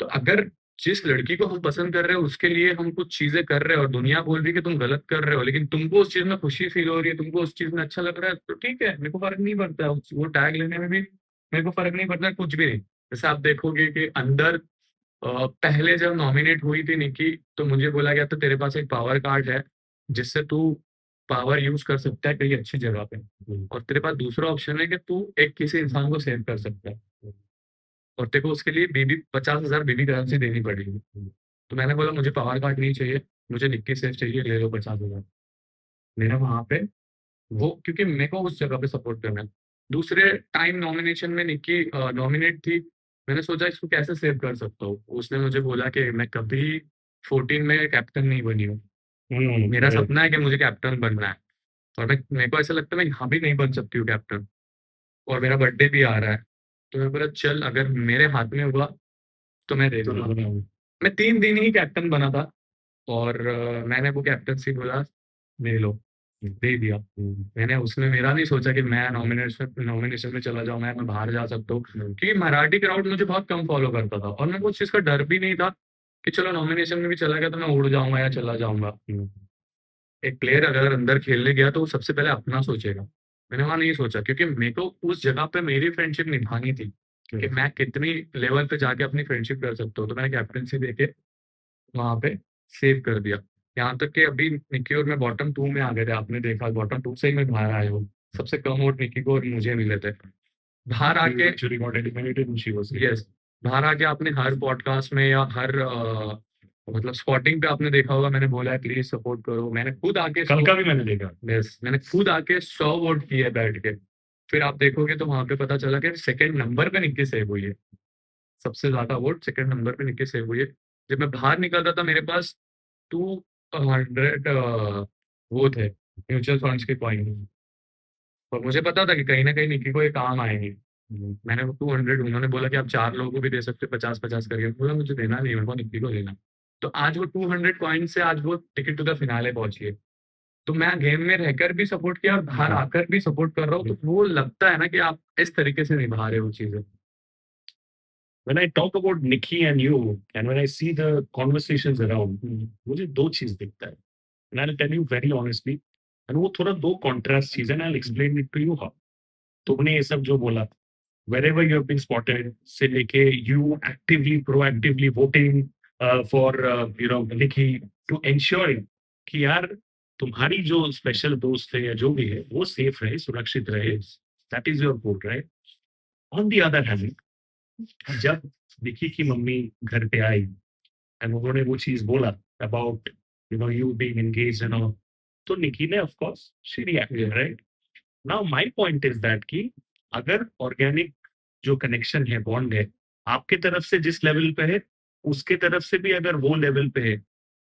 तो अगर जिस लड़की को हम पसंद कर रहे हैं उसके लिए हम कुछ चीज़ें कर रहे हैं और दुनिया बोल रही है कि तुम गलत कर रहे हो, लेकिन तुमको उस चीज़ में खुशी फ़ील हो रही है, तुमको उस चीज़ में अच्छा लग रहा है, तो ठीक है, मेरे को फ़र्क नहीं पड़ता है। वो टैग लेने में भी मेरे को फ़र्क नहीं पड़ता है, कुछ भी नहीं। जैसे आप देखोगे कि अंदर पहले जब नॉमिनेट हुई थी निकी, तो मुझे बोला गया था तेरे पास एक पावर कार्ड है, जिससे तू पावर यूज़ कर सकता है कहीं अच्छी जगह पे, और तेरे पास दूसरा ऑप्शन है कि तू एक किसी इंसान को सेव कर सकता है, और तेरे को उसके लिए बीबी 50,000 बीबी करेंसी देनी पड़ेगी। तो मैंने बोला मुझे पावर कार्ड नहीं चाहिए, मुझे निक्की सेफ चाहिए, ले लो 50,000। मेरा वहाँ पे वो, क्योंकि मेरे को उस जगह पे सपोर्ट करना है। दूसरे टाइम नॉमिनेशन में निक्की नॉमिनेट थी, मैंने सोचा इसको कैसे सेव कर सकता हूँ। उसने मुझे बोला कि मैं कभी 14 में कैप्टन नहीं बनी हूँ। मेरा Right. सपना है कि मुझे कैप्टन बनना है, और मैं, मेरे को ऐसा लगता है मैं यहाँ भी नहीं बन सकती हूँ कैप्टन, और मेरा बर्थडे भी आ रहा है। तो मैं बोला चल अगर मेरे हाथ में हुआ तो मैं दे तो दूँगा। मैं 3 दिन ही कैप्टन बना था, और मैंने वो कैप्टेंसी बोला ले लो, दे दिया। मैंने उसने मेरा नहीं सोचा कि मैं नॉमिनेशन नॉमिनेशन में चला जाऊँगा, मैं बाहर जा सकता हूँ, क्योंकि मराठी क्राउड मुझे बहुत कम फॉलो करता था, और मेरे को उस चीज़ का डर भी नहीं था कि चलो नॉमिनेशन में भी चला गया तो मैं उड़ जाऊँगा या चला जाऊँगा। एक प्लेयर अगर अंदर खेलने गया तो वो सबसे पहले अपना सोचेगा। मैंने वहाँ नहीं सोचा, क्योंकि मेरे को उस जगह पे मेरी फ्रेंडशिप निभानी थी कि मैं कितनी लेवल पे जाके अपनी फ्रेंडशिप कर सकता हूँ। तो मैंने कैप्टेंसी देके वहाँ पे सेव कर दिया। यहाँ तक कि अभी निक्की और मैं बॉटम 2 में आ गए थे, आपने देखा बॉटम 2 से ही मैं बाहर आया हूँ। सबसे कम वोट निक्की को और मुझे मिले थे। बाहर आके actually got eliminated and she was yes, बाहर आके आपने हर पॉडकास्ट में या हर मतलब स्पॉटिंग पे आपने देखा होगा, मैंने बोला है प्लीज़ सपोर्ट करो। मैंने खुद आके कल का भी मैंने देखा। यस, मैंने खुद आके 100 वोट किए बैठ के। फिर आप देखोगे तो वहाँ पे पता चला कि सेकंड नंबर पे निक्की सेव हुई है। सबसे ज़्यादा वोट सेकंड नंबर पे निक्की सेव हुई है। जब मैं बाहर निकल रहा था मेरे पास 200 वो थे म्यूचुअल फंड्स के कॉइन, और मुझे पता था कि कहीं न कहीं निक्की को ये काम आएँगे। मैंने वो 200, उन्होंने बोला कि आप 4 लोगों को भी दे सकते हो 50-50 करके। मैंने बोला मुझे देना नहीं है, मेरे को निक्की को देना है। तो आज वो 200 कॉइन से आज वो टिकट टू द फिनाले पहुँची है। तो मैं गेम में रहकर भी सपोर्ट किया और बाहर आकर भी सपोर्ट कर रहा हूँ, तो वो लगता है ना कि आप इस तरीके से निभा रहे हो चीज़ें। When I talk about Nikki and you, and when I see the conversations around, मुझे दो चीज दिखता है. And I'll tell you very honestly, and वो थोड़ा दो contrast चीज है, and I'll explain it to you how. तुमने ये सब जो बोला, wherever you have been spotted, से लेके you actively, proactively voting for Nikki to ensure कि यार तुम्हारी जो स्पेशल दोस्त है या जो भी है वो सेफ रहे, सुरक्षित रहे. That is your vote, right? On the other hand, जब निकी की मम्मी घर पे आई एंड उन्होंने वो चीज बोला about you being engaged and all, तो निकी ने of course she reacted, right? Now my point is that कि अगर ऑर्गेनिक जो कनेक्शन है, बॉन्ड है, आपके तरफ से जिस लेवल पे है उसके तरफ से भी अगर वो लेवल पे है,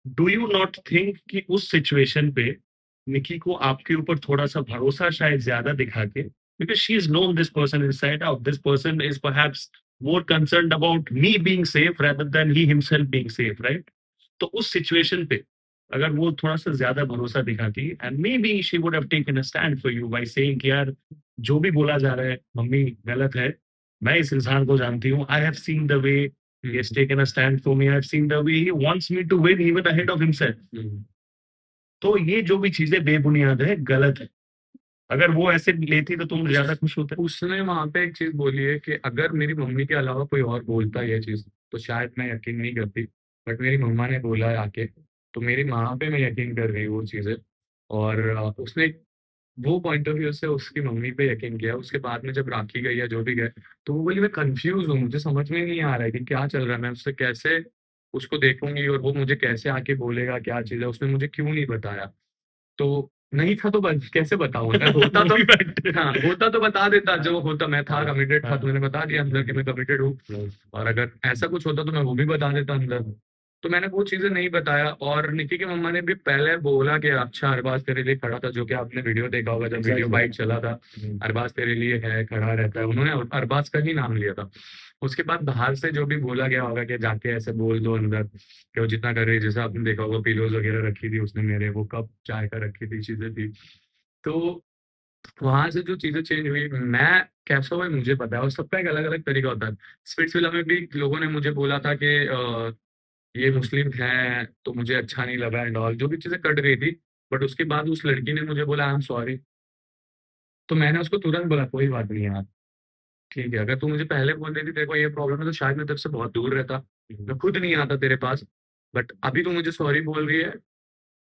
डू यू नॉट थिंक कि उस सिचुएशन पे निकी को आपके ऊपर थोड़ा सा भरोसा शायद ज्यादा दिखा के, because she's known this person inside out, this person is perhaps more concerned about me being safe rather than he himself being safe, right? तो उस सिचुएशन पे अगर वो थोड़ा सा ज्यादा भरोसा दिखाती and may be she would have taken a stand for you by saying कि यार जो भी बोला जा रहा है मम्मी गलत है, मैं इस इंसान को जानती हूँ, I have seen the way he has taken a stand for me, I have seen the way he wants me to win even ahead of himself. तो ये जो भी चीजें बेबुनियाद है, गलत है. अगर वो ऐसे लेती तो तुम ज्यादा खुश होते? उसने वहां पे एक चीज बोली है कि अगर मेरी मम्मी के अलावा कोई और बोलता ये चीज तो शायद मैं यकीन नहीं करती, बट मेरी मम्मा ने बोला है आके, तो मेरी माँ पे मैं यकीन कर रही हूँ वो चीजें। और उसने वो पॉइंट ऑफ व्यू से उसकी मम्मी पे यकीन किया। उसके बाद में जब राखी गई या जो भी गए, तो वो बोली मैं कंफ्यूज हूँ, मुझे समझ में नहीं आ रहा है कि क्या चल रहा है, मैं उससे कैसे उसको देखूंगी और वो मुझे कैसे आके बोलेगा क्या चीज है, उसने मुझे क्यों नहीं बताया। तो नहीं था तो कैसे बताऊं, अगर होता वो तो भी fact है। हाँ होता तो बता देता, जो होता मैं था कमिटेड था हाँ, तो मैंने बता दिया अंदर कि मैं कमिटेड हूँ। और अगर ऐसा कुछ होता तो मैं वो भी बता देता अंदर। तो मैंने वो चीजें नहीं बताया। और निकी की मम्मा ने भी पहले बोला कि अच्छा अरबाज तेरे लिए खड़ा था, जो कि आपने वीडियो देखा होगा जब वीडियो Exactly. बाइक चला था, अरबाज तेरे लिए है, खड़ा रहता है, उन्होंने अरबाज का ही नाम लिया था। उसके बाद बाहर से जो भी बोला गया होगा कि जाके ऐसे बोल दो अंदर कि वो जितना कर रही है, जैसे आपने देखा होगा पिलोज वगैरह रखी थी उसने, मेरे वो कप चाय का रखी थी, चीजें थी। तो वहां से जो चीजें चेंज हुई, मैं कैसा हुआ मुझे पता है, और सबका एक अलग अलग तरीका होता है। स्पिट्सविला में भी लोगों ने मुझे बोला था कि ये मुस्लिम है तो मुझे अच्छा नहीं लगा एंड ऑल, जो भी चीजें कट गई थी। बट उसके बाद उस लड़की ने मुझे बोला आई एम सॉरी। तो मैंने उसको तुरंत बोला कोई बात नहीं यार, ठीक है, अगर तू मुझे पहले बोल देती तेरे को ये प्रॉब्लम है तो शायद मैं तेरे से बहुत दूर रहता, मैं खुद नहीं आता तेरे पास। बट अभी तू मुझे सॉरी बोल रही है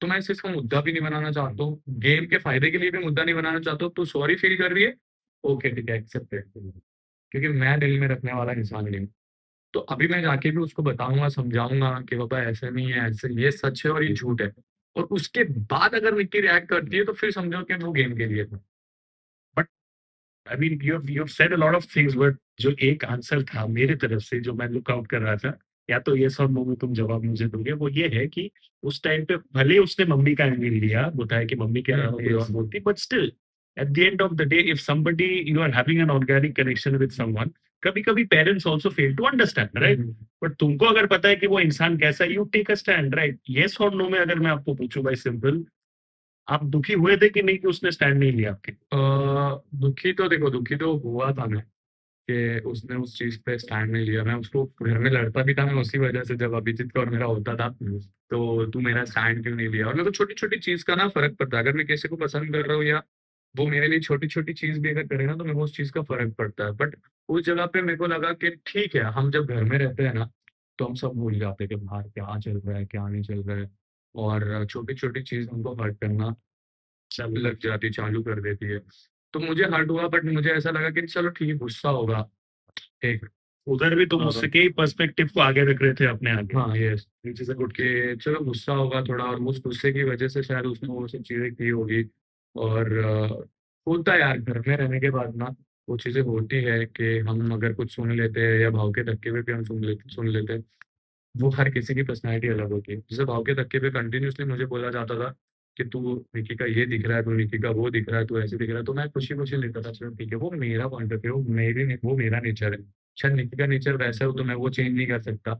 तो मैं इस चीज का मुद्दा भी नहीं बनाना चाहता हूँ, गेम के फायदे के लिए भी मुद्दा नहीं बनाना चाहता हूँ। तू सॉरी फील कर रही है, ओके ठीक है एक्सेप्ट है, क्योंकि मैं दिल में रखने वाला इंसान नहीं हूँ। तो अभी मैं जाके भी उसको बताऊंगा, समझाऊंगा कि बाबा ऐसे नहीं है, ऐसे ये सच है और ये झूठ है। और उसके बाद अगर निक्की रिएक्ट करती है तो फिर समझो कि वो गेम के लिए था। But I mean you said a lot of things, but जो एक आंसर था मेरे तरफ से जो मैं लुक आउट कर रहा था, या तो ये सब नो में तुम जवाब मुझे दोगे, वो ये है कि उस टाइम पे भले उसने मम्मी का एंगल लिया, बताया कि मम्मी के अलावा कोई और yes. बोलती, but still at the end of the day if somebody you are having an organic connection with someone, कभी कभी parents also fail to understand, right? But तुमको अगर पता है कि वो इंसान कैसा है, you take a stand, right? Yes और नो में अगर मैं आपको पूछूं भाई सिंपल, आप दुखी हुए थे कि नहीं कि उसने स्टैंड नहीं लिया आपके? दुखी तो देखो, दुखी तो हुआ था मैं कि उसने उस चीज पे स्टैंड नहीं लिया। मैं उसको घर में लड़ता भी था मैं उसी वजह से, जब अभिजीत का और मेरा होता था तो तू मेरा स्टैंड क्यों नहीं लिया। और मेरे को छोटी छोटी चीज का ना फर्क पड़ता है, अगर मैं किसी को पसंद कर रहा हूँ या वो मेरे लिए छोटी छोटी चीज भी अगर करे ना तो मेरे को उस चीज का फर्क पड़ता है। बट उस जगह पे मेरे को लगा कि ठीक है, हम जब घर में रहते हैं ना तो हम सब भूल जाते हैं कि बाहर क्या चल रहा है क्या नहीं चल रहा है। और छोटी छोटी चीज हमको हर्ट करना लग जाती, चालू कर देती है। तो मुझे हर्ट हुआ, बट मुझे ऐसा लगा कि चलो ठीक है, गुस्सा होगा एक। उधर भी तुम और उसके ही पर्सपेक्टिव को आगे रख रहे थे अपने आगे, हाँ yes, which is a good thing. कि चलो गुस्सा होगा थोड़ा, और उस गुस्से की वजह से शायद उसने वो सब चीजें की होगी। और होता है यार, घर में रहने के बाद ना वो चीजें होती है कि हम अगर कुछ सुन लेते हैं या भाव के धक्के पे भी हम सुन लेते हैं। वो हर किसी की पर्सनैलिटी अलग होती है। जैसे भाव के धक्के पे कंटिन्यूसली मुझे बोला जाता था कि तू निकी का ये दिख रहा है, तू निकी का वो दिख रहा है, तू ऐसे दिख रहा है, तो मैं खुशी खुशी लेता था चलो ठीक है, वो मेरा पॉइंट ऑफ व्यू, वो मेरा नेचर है। शायद निकी का नेचर वैसा हो तो मैं वो चेंज नहीं कर सकता,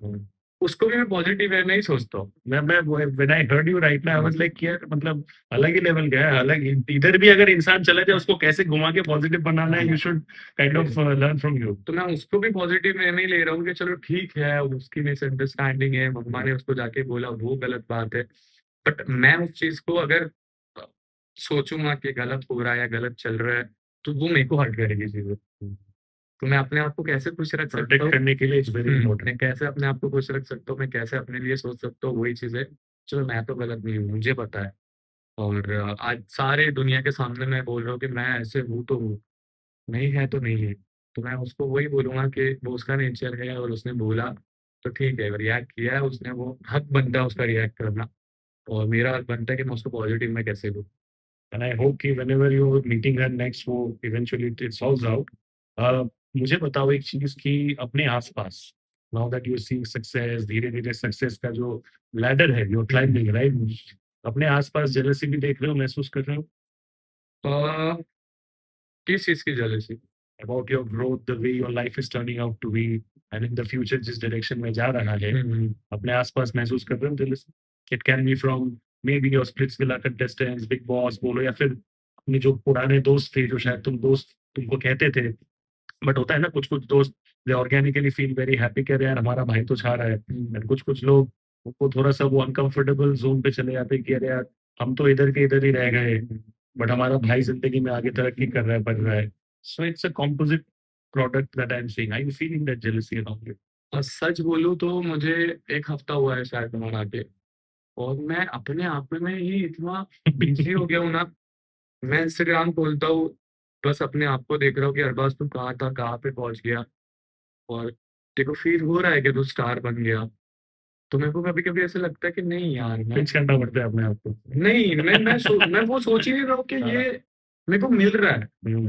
उसको भी मैं पॉजिटिव वे में ही सोचता हूँ। मैं when I heard you right now I was हाँ, लाइक यार, मतलब अलग ही लेवल का है, अलग इधर भी अगर इंसान चला जाए उसको कैसे घुमा के पॉजिटिव बनाना है, you should kind of learn from you. तो मैं उसको भी पॉजिटिव वे में ही ले रहा हूँ कि चलो ठीक है, उसकी मिसअंडरस्टैंडिंग है, मम्मा ने उसको जाके बोला वो गलत बात है। बट मैं उस चीज को अगर अ, सोचूंगा कि गलत हो रहा है या गलत चल रहा है तो वो मेरे को हर्ट करेगी चीजें। तो मैं अपने आप को कैसे खुश रख सकता प्रोटेक्ट हूँ, करने के लिए इट्स वेरी मैं इंपॉर्टेंट। कैसे अपने आप को खुश रख सकता हूँ, मैं कैसे अपने लिए सोच सकता हूँ वही चीजें। चलो मैं तो गलत नहीं हूँ, मुझे पता है। और आज सारे दुनिया के सामने मैं बोल रहा हूँ कि मैं ऐसे हूँ तो हूँ, नहीं है तो नहीं है। तो मैं उसको वही बोलूंगा कि वो उसका नेचर है और उसने बोला तो ठीक है, रिएक्ट किया है उसने, वो हक बनता है उसका रिएक्ट करना। और मेरा हक बनता है कि मैं उसको पॉजिटिव में कैसे दूँ। एंड आई होप कि whenever you meeting her next वो इवेंचुअली इट सॉल्व्स आउट। मुझे बताओ एक चीज कि अपने आसपास, now that you seeing success, धीरे धीरे सक्सेस का जो लैडर है यू क्लाइंबिंग, राइट? अपने आसपास जेलसी भी देख रहे हो, महसूस कर रहे हो अ, किस चीज की jealousy? About your growth, the way your life is turning out to be, and in the future जिस डायरेक्शन में जा रहा है, अपने आसपास महसूस कर रहे हो jealousy? It can be from may be your splits villa contestants, big boss बोलो, या फिर अपने जो पुराने दोस्त थे जो शायद दोस्त तुमको कहते थे, बट होता है ना कुछ कुछ दोस्त दे ऑर्गेनिकली फील वेरी हैप्पी, कह रहे हैं यार हमारा भाई तो छा रहा है, एंड कुछ कुछ लोग उनको थोड़ा सा वो अनकंफर्टेबल जोन पे चले जाते हैं कि अरे यार हम तो इधर के इधर ही रह गए, बट हमारा भाई जिंदगी में आगे तरक्की कर रहा है, बढ़ रहा है. So it's a composite product that I am seeing. I am feeling that jealousy around it. और सच बोलूँ तो मुझे 1 हफ्ता हुआ है शायद बाहर आके, और मैं अपने आप में ही इतना बिज़ी हो गया हूँ ना, मैं इंस्टाग्राम खोलता हूँ, बस अपने आप को देख रहा हूँ कि अरबाज़ तू कहाँ था, कहाँ पे पहुँच गया, और तेरे को फ़ील हो रहा है कि तू स्टार बन गया। तो मेरे को कभी-कभी ऐसा लगता है कि नहीं यार, मैं पिंच करना पड़ता है अपने आप को. नहीं, मैं वो सोच ही नहीं रहा हूँ कि ये मेरे को मिल रहा है। हम्म.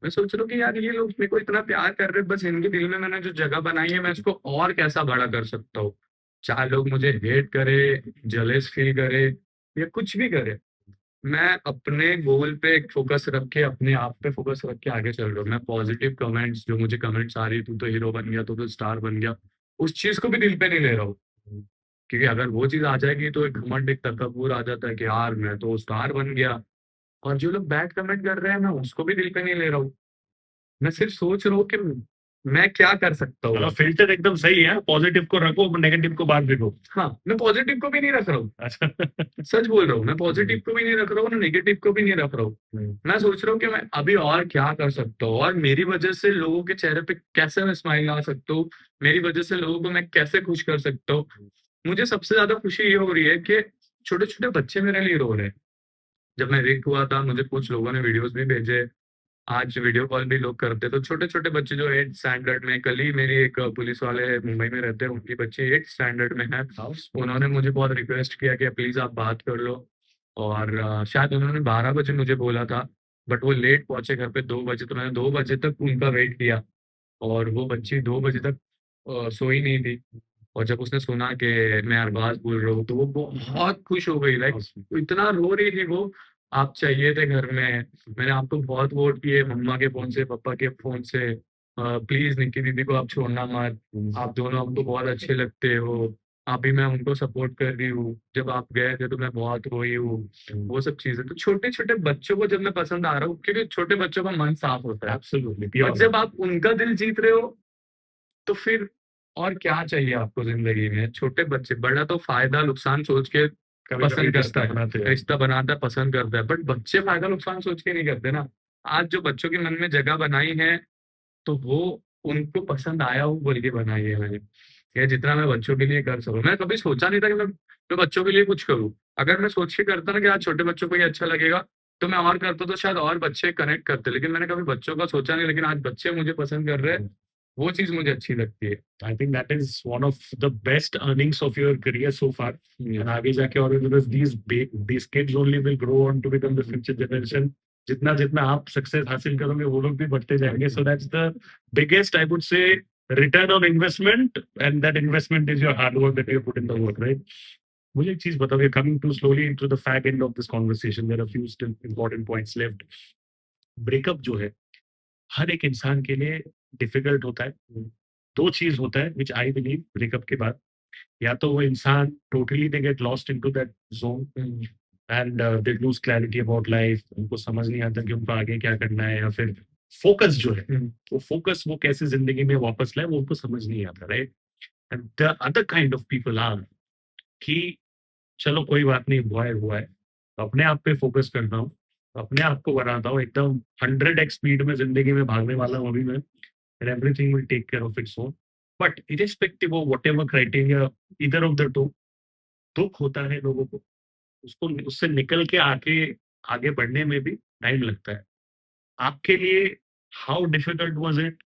मैं सोच रहा हूँ कि यार ये लोग मेरे को इतना प्यार कर रहे हैं, बस इनके दिल में मैंने जो जगह बनाई है, मैं इसको और कैसा बड़ा कर सकता हूँ। चाहे लोग मुझे हेट करे, जेलस फील करे या कुछ भी करे, मैं अपने गोल पे फोकस रख के, अपने आप पे फोकस रख के आगे चल रहा हूँ। मैं पॉजिटिव कमेंट्स, जो मुझे कमेंट्स आ रही, तू तो हीरो बन गया, तू तो स्टार बन गया, उस चीज़ को भी दिल पे नहीं ले रहा हूँ। क्योंकि अगर वो चीज़ आ जाएगी तो एक घमंड, एक तकब्बुर आ जाता है कि यार मैं तो स्टार बन गया। और जो लोग बैड कमेंट कर रहे हैं, मैं उसको भी दिल पे नहीं ले रहा हूँ। मैं सिर्फ सोच रहा हूँ कि मैं क्या कर सकता हूँ मतलब अब? फिल्टर एकदम सही है, पॉजिटिव को रखो, नेगेटिव को बाहर फेंको. हाँ, मैं पॉजिटिव को भी नहीं रख रहा हूँ। अच्छा. सच बोल रहा हूँ, मैं पॉजिटिव को भी नहीं रख रहा हूँ, नेगेटिव को भी नहीं रख रहा हूँ। मैं सोच रहा हूँ कि मैं अभी और क्या कर सकता हूँ, और मेरी वजह से लोगों के चेहरे पे कैसे मैं स्माइल ला सकता हूँ, मेरी वजह से लोगों को मैं कैसे खुश कर सकता हूँ। मुझे सबसे ज़्यादा खुशी ये हो रही है कि छोटे-छोटे बच्चे मेरे लिए रो रहे हैं। जब मैं रिक हुआ था, मुझे कुछ लोगों ने वीडियोज़ भी भेजे, आज वीडियो कॉल भी लोग करते हैं, तो छोटे-छोटे बच्चे जो 8th स्टैंडर्ड में, कल ही मेरी एक पुलिस वाले मुंबई में रहते हैं, उनकी बच्ची 8th स्टैंडर्ड में है। उन्होंने मुझे बहुत रिक्वेस्ट किया कि प्लीज़ आप बात कर लो, और शायद उन्होंने 12 बजे मुझे बोला था, बट वो लेट पहुँचे घर पे 2 बजे, तो मैंने 2 बजे तक उनका वेट किया, और वो बच्ची 2 बजे तक सोई नहीं थी। और जब उसने सुना कि मैं अरबाज़ बोल रहा हूँ, तो वो बहुत खुश हो गई, लाइक इतना रो रही थी वो, आप चाहिए थे घर में, मैंने आपको बहुत वोट किए, मम्मा के फ़ोन से, पापा के फ़ोन से, प्लीज़ निक्की दीदी को आप छोड़ना मत, आप दोनों हमको बहुत अच्छे लगते हो, अभी मैं उनको सपोर्ट कर रही हूँ, जब आप गए थे तो मैं बहुत रोई हूँ, वो सब चीज़ें। तो छोटे-छोटे बच्चों को जब मैं पसंद आ रहा हूँ, क्योंकि छोटे बच्चों का मन साफ होता है, एब्सोल्युटली और जब आप उनका दिल जीत रहे हो, तो फिर और क्या चाहिए आपको ज़िंदगी में? छोटे बच्चे, बड़ा तो फ़ायदा-नुकसान सोच के पसंद करता है, रिश्ता बनाता है, पसंद करता है, बट बच्चे फ़ायदा-नुकसान सोच के नहीं करते ना। आज जो बच्चों के मन में जगह बनाई है, तो वो उनको पसंद आया हो बोल के बनाई है मैंने। ये जितना मैं बच्चों के लिए कर सकूँ, मैंने कभी सोचा नहीं था कि मैं बच्चों के लिए कुछ करूँ। अगर मैं सोच के करता ना कि आज छोटे बच्चों को ये अच्छा लगेगा, तो मैं और करता तो शायद और बच्चे कनेक्ट करते। लेकिन मैंने कभी बच्चों का सोचा नहीं, लेकिन आज बच्चे मुझे पसंद कर रहे हैं, वो चीज़ मुझे अच्छी लगती है। I think that is one of the best earnings of your career so far. And आगे जाके और because these kids only will grow on to become the future generation. जितना जितना आप सक्सेस हासिल करोगे वो लोग भी बढ़ते जाएंगे. So that's the biggest, I would say, return on investment, and that investment is your hard work that you put in the work, right? मुझे एक चीज बताओ, coming too slowly into the fag end of this conversation, there are a few still important points left. Breakup जो है हर एक इंसान के लिए डिफिकल्ट होता है. दो चीज होता है विच आई बिलीव ब्रेकअप के बाद. या तो वो इंसान totally they get lost into that zone and they lose clarity about life. उनको समझ नहीं आता कि उनको आगे क्या करना है, या फिर फोकस जो है वो फोकस वो कैसे जिंदगी में वापस लाए वो उनको समझ नहीं आता, right? And the other kind of people are कि चलो कोई बात नहीं, हुआ है, तो अपने आप पे फोकस करता हूँ, अपने आप को बनाता हूँ एकदम 100x स्पीड में जिंदगी में भागने वाला हूँ अभी मैं, and everything will take care of its own. But irrespective of whatever criteria either of the two, दुख होता है लोगों को, उसको उससे निकल के आके आगे बढ़ने में भी टाइम लगता है. आपके लिए हाउ डिफिकल्ट वाज इट?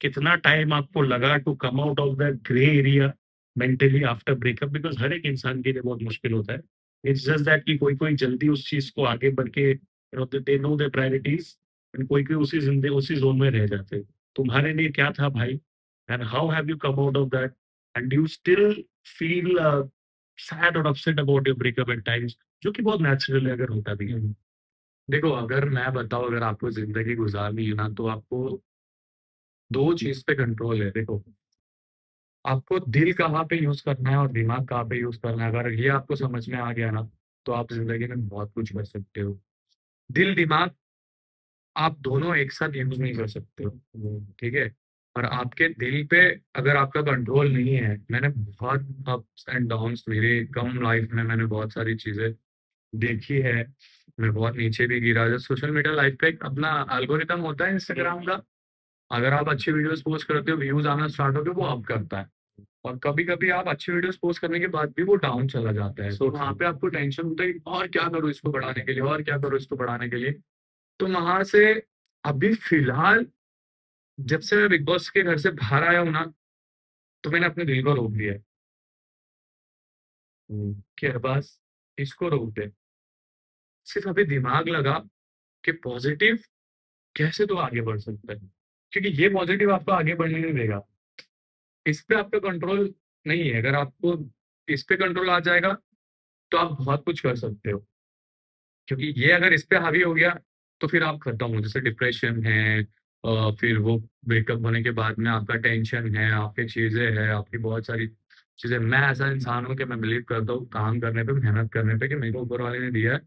कितना टाइम आपको लगा to come out of that grey area mentally after breakup? Because हर एक इंसान के लिए बहुत मुश्किल होता है. इट्स जस्ट दैट कि कोई कोई जल्दी उस चीज को आगे बढ़ के they know there priorities, and कोई कोई उसी जिंदगी उसी जोन में रह जाते हैं. तुम्हारे लिए क्या था भाई, and how have you come out of that, and you still feel sad और upset about your breakup at times, जो कि बहुत नेचुरल है अगर होता भी है. देखो, अगर मैं बताऊँ, अगर आपको ज़िंदगी गुज़ारनी है ना, तो आपको 2 चीज़ पे कंट्रोल है। देखो, आपको दिल कहाँ पे यूज़ करना है और दिमाग कहाँ पे यूज़ करना है, अगर ये आपको समझ में आ गया ना, तो आप ज़िंदगी में बहुत कुछ कर सकते हो। दिल-दिमाग आप दोनों एक साथ यूज़ नहीं कर सकते हो, ठीक है? और आपके दिल पे अगर आपका कंट्रोल नहीं है, मैंने बहुत अप्स एंड डाउन्स मेरी कम लाइफ़ में मैंने बहुत सारी चीज़ें देखी है, मैं बहुत नीचे भी गिरा। जब सोशल मीडिया लाइफ पे एक अपना एल्गोरिथम होता है इंस्टाग्राम का, अगर आप अच्छी वीडियोस पोस्ट करते हो, व्यूज आना स्टार्ट हो गए, वो अप करता है। और कभी कभी आप अच्छी वीडियोस पोस्ट करने के बाद भी वो डाउन चला जाता है, तो वहां पे आपको टेंशन होता है कि और क्या करूँ इसको बढ़ाने के लिए, और क्या करूँ इसको बढ़ाने के लिए। तो वहां से अभी फिलहाल जब से मैं बिग बॉस के घर से बाहर आया हूँ ना, तो मैंने अपने दिल को रोक दिया है कि बस इसको रोक दे। सिर्फ अभी दिमाग लगा कि पॉजिटिव कैसे तो आगे बढ़ सकता है, क्योंकि ये पॉजिटिव आपको आगे बढ़ने नहीं देगा। इस पे आपका कंट्रोल नहीं है। अगर आपको इस पे कंट्रोल आ जाएगा तो आप बहुत कुछ कर सकते हो, क्योंकि ये अगर इस पे हावी हो गया तो फिर आप खत्म हो। जैसे डिप्रेशन है, फिर वो ब्रेकअप होने के बाद में आपका टेंशन है, आपकी चीजें हैं, आपकी बहुत सारी चीजें। मैं ऐसा इंसान हूँ कि मैं बिलीव करता हूँ काम करने पे, मेहनत करने पे, कि मेरे को ऊपर वाले ने दिया है।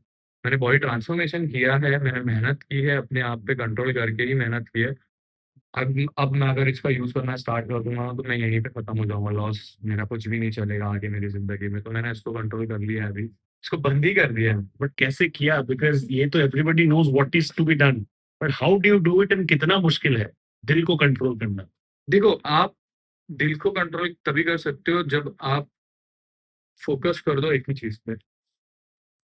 मैंने बॉडी ट्रांसफॉर्मेशन किया है, मैंने मेहनत की है, अपने आप पे कंट्रोल करके ही मेहनत की है। अब मैं अगर इसका यूज करना स्टार्ट कर दूंगा तो मैं यहीं पे खत्म हो जाऊंगा, लॉस मेरा कुछ भी नहीं चलेगा आगे मेरी जिंदगी में। तो मैंने इसको कंट्रोल कर लिया है, अभी इसको बंद ही कर दिया है। बट कैसे किया? बिकॉज ये तो everybody knows what is to be done, but how do you do it and कितना मुश्किल है दिल को कंट्रोल करना? देखो, आप दिल को कंट्रोल तभी कर सकते हो जब आप फोकस कर दो एक ही चीज पे।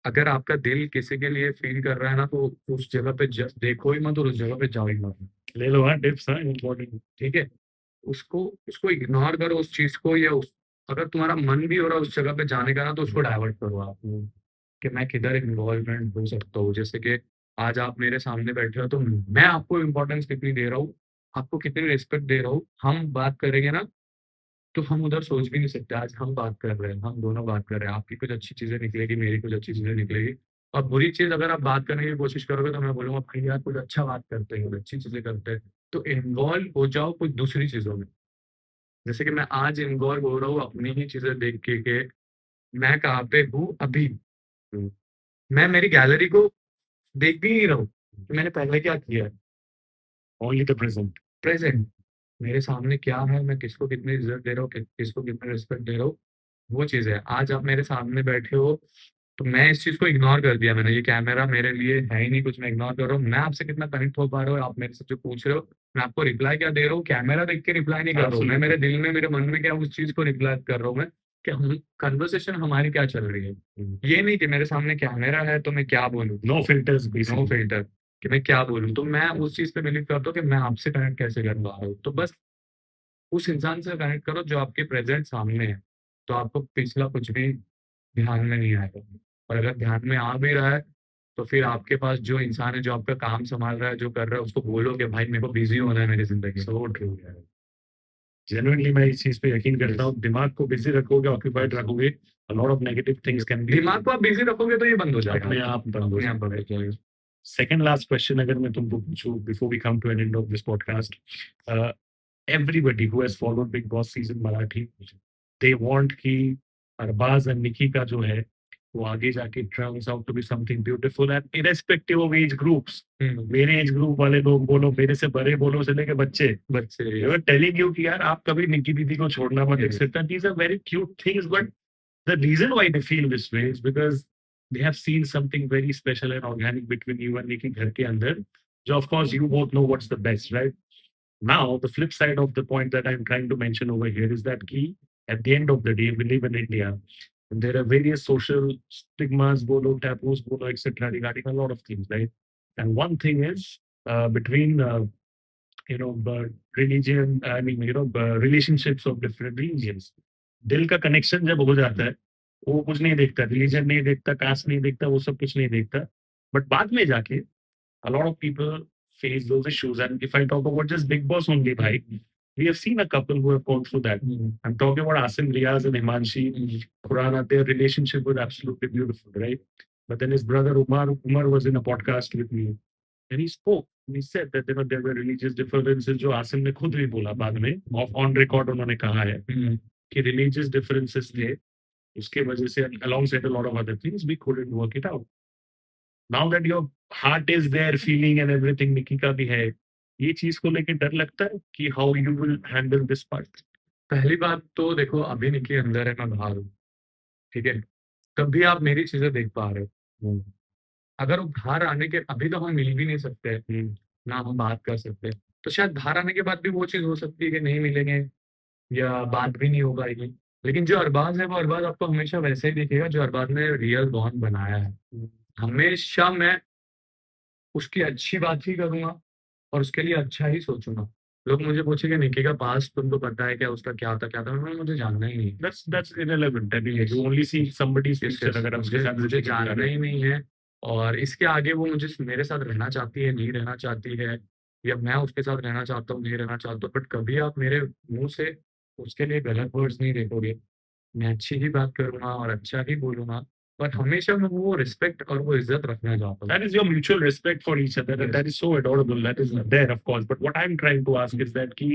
अगर आपका दिल किसी के लिए फील कर रहा है ना, तो उस जगह पे देखो ही मत और उस जगह पे जाओ ही मत। ले लो, हाँ, टिप्स, हाँ, इम्पोर्टेंट। ठीक है, उसको उसको इग्नोर करो उस चीज को, या उस अगर तुम्हारा मन भी हो रहा है उस जगह पे जाने का ना, तो उसको डाइवर्ट करो आप, कि मैं किधर इन्वॉल्वमेंट हो सकता हूँ। जैसे कि आज आप मेरे सामने बैठे हो तो मैं आपको इम्पोर्टेंस कितनी दे रहा हूँ, आपको कितनी रिस्पेक्ट दे रहा हूँ। हम बात करेंगे ना, तो हम उधर सोच भी नहीं सकते। आज हम बात कर रहे हैं, हम दोनों बात कर रहे हैं, आपकी कुछ अच्छी चीजें निकलेगी, मेरी कुछ अच्छी चीजें निकलेगी। और बुरी चीज अगर आप बात करने की कोशिश करोगे तो मैं बोलूंगा भाई यार कुछ अच्छा बात करते हैं, कुछ अच्छी चीजें करते हैं। तो इन्वॉल्व हो जाओ कुछ दूसरी चीजों में। जैसे कि मैं आज इन्वॉल्व हो रहा हूँ अपनी ही चीजें देख के मैं कहाँ पे हूँ अभी। मैं मेरी गैलरी को देख भी नहीं रहा हूँ कि मैंने पहले क्या किया है। Only the present. प्रेजेंट मेरे सामने क्या है, मैं किसको कितनी इज्जत दे रहा हूँ, किसको कितना रिस्पेक्ट दे रहा हूँ, वो चीज है। आज आप मेरे सामने बैठे हो तो मैं इस चीज को इग्नोर कर दिया। मैंने ये कैमरा मेरे लिए है ही नहीं कुछ, मैं इग्नोर कर रहा हूँ। मैं आपसे कितना कनेक्ट हो पा रहे हो, आप मेरे से जो पूछ रहे हो, मैं आपको रिप्लाई क्या दे रहा हूँ, कैमरा देख के रिप्लाई नहीं कर रहा हूँ मैं। मेरे दिल में, मेरे मन में क्या उस चीज को रिप्लाई कर रहा हूँ मैं, कि हम कन्वर्सेशन हमारी क्या चल रही है। ये नहीं कि मेरे सामने कैमरा है तो मैं क्या बोलूँ, नो फिल्टर्स, नो फिल्टर, कि मैं क्या बोलूँ। तो मैं उस चीज पे बिलीव करता हूँ कि मैं आपसे कनेक्ट कैसे कर पा रहा हूँ। तो बस उस इंसान से कनेक्ट करो जो आपके प्रेजेंट सामने है, तो आपको पिछला कुछ भी ध्यान में नहीं आएगा। और अगर ध्यान में आ भी रहा है तो फिर आपके पास जो इंसान है, जो आपका काम संभाल रहा है, जो कर रहा है, उसको बोलो कि भाई मेरे को बिजी होना है मेरी जिंदगी में। सो ट्रू यार। जेन्युइनली मैं इस चीज पे यकीन करता हूँ, दिमाग को बिजी रखोगे, ऑक्यूपाइड रखोगे, a lot of negative things can be दिमाग को आप बिजी रखोगे तो ये बंद हो जाएगा, अपने आप बंद हो अपने आप जाएगा। बंद हो जाएगा। सेकंड लास्ट क्वेश्चन अगर मैं तुमको पूछूं before we come to an end of this podcast, everybody who has followed Big Boss season Marathi, they want कि अरबाज और निकी का जो है वो आगे जाके turns out to be something beautiful and irrespective of age groups. मेरे एज ग्रुप वाले लोग बोलो, मेरे से बड़े बोलो, से लेके बच्चे बच्चे they were telling you कि यार आप कभी निकी दीदी को छोड़ना मत, etc. These are very cute things, but the reason why they feel this way is because they have seen something very special and organic between you and Nikki घर के अंदर, जो of course you both know what's the best, right? Now, the flip side of the point that I'm trying to mention over here is that key, at the end of the day, we live in India, and there are various social stigmas, bolo, taboos, bolo, etc., regarding a lot of things, right? And one thing is between religion, I mean, relationships of different religions. दिल का connection जब हो जाता है, वो कुछ नहीं देखता, रिलीजन नहीं देखता, कास्ट नहीं देखता, वो सब कुछ नहीं देखता, बट बाद में जाके a lot of people face those issues. And if I talk about just Big Boss only, bhai, we have seen a couple who have gone through that. I'm talking about Asim Riaz and Himanshi Khurana. Their relationship was absolutely beautiful, right? But then his brother Umar was in a podcast with me, and he spoke. And he said that there were religious differences. जो आसिम ने खुद भी बोला बाद में, on record उन्होंने कहा है कि religious differences थे, उसके वजह से alongside a lot of other things we couldn't work it out. Now that your heart is there, feeling and everything Nikki का भी है, ये चीज को लेके डर लगता है कि how you will handle this part? पहली बात तो देखो, अभी निकी अंदर है, मैं बाहर हूँ, ठीक है। तभी आप मेरी चीजें देख पा रहे हो। अगर वो बाहर आने के अभी तो हम मिल भी नहीं सकते, ना हम बात कर सकते, तो शायद बाहर आने के बाद भी वो चीज़ हो सकती है कि नहीं मिलेंगे या बात भी नहीं हो पाएगी। लेकिन जो अरबाज़ है, वो अरबाज़ आपको हमेशा वैसे ही दिखेगा जो अरबाज़ ने रियल बॉन्ड बनाया है। हमेशा मैं उसकी अच्छी बात ही करूँगा और उसके लिए अच्छा ही सोचूँगा। लोग मुझे पूछेंगे निकी का पास्ट तुमको पता है क्या? उसका क्या था, क्या था? मैं मुझे जानना ही नहीं है। That's irrelevant. I mean, Yes. you only see somebody's yes, future yes, अगर आप उसके मुझे साथ मुझे जिंदगी गुजार जानना रहे ही नहीं है और इसके आगे वो मुझे मेरे साथ रहना चाहती है, नहीं रहना चाहती है या मैं उसके साथ रहना चाहता हूँ, नहीं रहना चाहता हूँ, बट कभी आप मेरे मुँह से उसके लिए गलत वर्ड्स नहीं देखोगे। मैं अच्छी ही बात करूँगा और अच्छा ही बोलूँगा, पर हमेशा मैं वो रिस्पेक्ट और वो इज़्ज़त रखना चाहता हूँ। That is your mutual respect for each other, and Yes. that is so adorable. That is there, of course. But what I'm trying to ask is that कि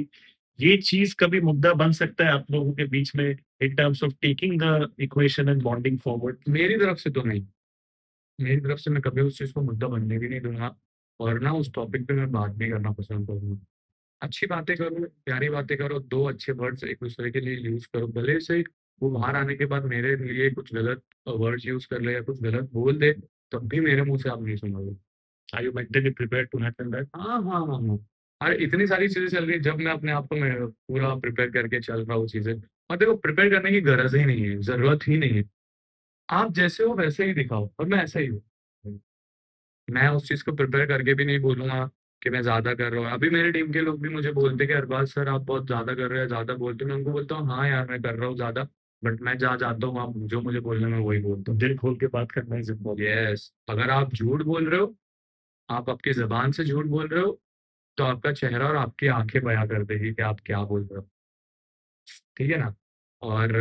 ये चीज कभी मुद्दा बन सकता है आप लोगों के बीच में in terms of taking the equation and bonding forward. मेरी तरफ से तो नहीं। मेरी तरफ से मैं कभी उस चीज़ को मुद्दा बनने भी नहीं दूँगा और ना उस टॉपिक पे मैं बात भी करना पसंद करूँगा। अच्छी बातें करो, प्यारी बातें करो, 2 अच्छे वर्ड्स एक-दूसरे के लिए यूज़ करो। भले से वो बाहर आने के बाद मेरे लिए कुछ गलत वर्ड्स यूज़ कर ले या कुछ गलत बोल दे, तब भी मेरे मुँह से आप नहीं सुनोगे। Are you mentally prepared to handle that? हाँ, हाँ, हाँ, हाँ। अरे इतनी सारी चीज़ें चल रही हैं, जब मैं अपने आप को मैं पूरा प्रिपेयर करके चल रहा हूँ चीज़ें और देखो प्रिपेयर करने की गरज ही नहीं है, ज़रूरत ही नहीं है। आप जैसे हो वैसे ही दिखाओ और मैं ऐसा ही हूँ। मैं उस चीज़ को प्रिपेयर करके भी नहीं बोलूँगा कि मैं ज़्यादा कर रहा हूँ। अभी मेरी टीम के लोग भी मुझे बोलते हैं कि अरबाज़ सर आप बहुत ज़्यादा कर रहे हैं, ज़्यादा बोलते हो। मैं उनको बोलता हूँ हाँ यार मैं कर रहा हूँ ज़्यादा, बट मैं जहाँ जाता हूँ आप जो मुझे बोलना है मैं वही बोलता हूँ। दिल खोल के बात करना is important. यस, अगर आप झूठ बोल रहे हो, आप आपकी ज़ुबान से झूठ बोल रहे हो, तो आपका चेहरा और आपकी आँखें बयाँ कर देगी कि आप क्या बोल रहे हो। ठीक है ना? और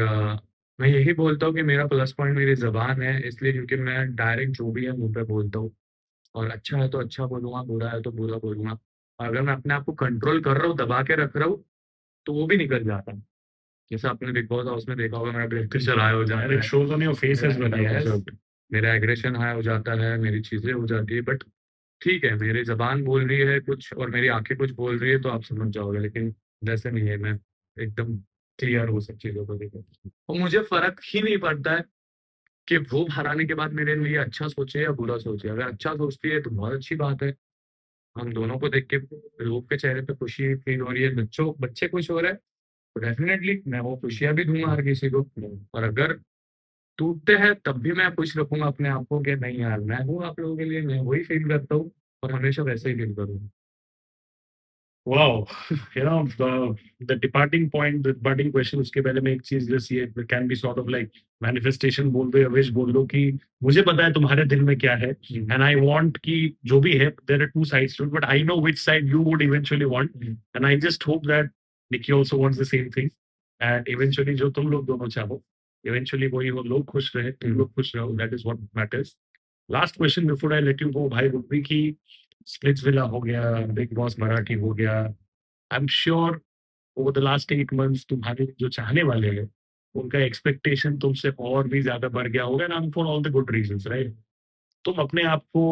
मैं यही बोलता हूँ कि मेरा प्लस पॉइंट मेरी ज़ुबान है इसलिए क्योंकि मैं डायरेक्ट जो भी है मुँह पे बोलता हूँ। और अच्छा है तो अच्छा बोलूँगा, बुरा है तो बुरा बोलूँगा। अगर मैं अपने आप को कंट्रोल कर रहा हूँ, दबा के रख रहा हूँ, तो वो भी निकल जाता है। जैसे आपने बिग बॉस हाउस में देखा होगा मेरा ब्लड प्रेशर हाई हो जाता And it है। shows on your face as well. I've yes, observed. मेरा एग्रेशन हाई हो जाता है, मेरी चीज़ें हो जाती है बट ठीक है, मेरी ज़ुबान बोल रही है कुछ और मेरी आँखें कुछ बोल रही है तो आप समझ जाओगे, लेकिन वैसे नहीं है, मैं एकदम क्लियर हूँ सब चीज़ों को लेके। और मुझे फ़र्क ही नहीं पड़ता है कि वो बाहर आने के बाद मेरे लिए अच्छा सोचे या बुरा सोचे। अगर अच्छा सोचती है तो बहुत अच्छी बात है। हम दोनों को देख के लोग के चेहरे पे खुशी फील हो रही है, बच्चे खुश हो रहे हैं, तो डेफ़िनेटली मैं वो खुशियाँ भी दूँगा हर किसी को। और अगर टूटते हैं तब भी मैं खुश रखूँगा अपने आप को कि नहीं यार, मैं हूँ आप लोगों के लिए, मैं वही फ़ील करता हूँ और हमेशा वैसे ही फ़ील करूँगा। Wow, the departing point, the departing question उसके पहले मैं एक चीज जैसे ये can be sort of like manifestation बोल दो या wish बोल दो कि मुझे पता है तुम्हारे दिल में क्या है and I want कि जो भी है there are two sides to it but I know which side you would eventually want and I just hope that Nikki also wants the same thing and eventually जो तुम लोग दोनों चाहो eventually वही वो लोग खुश रहे तुम लोग खुश रहो that is what matters. Last question before I let you go भाई would be कि स्प्लिट्स विला हो गया, बिग बॉस मराठी हो गया। आई am sure over the last 8 months तुम्हारे जो चाहने वाले हैं, उनका एक्सपेक्टेशन तुमसे और भी ज़्यादा बढ़ गया होगा and for all the good reasons right? तुम अपने आप को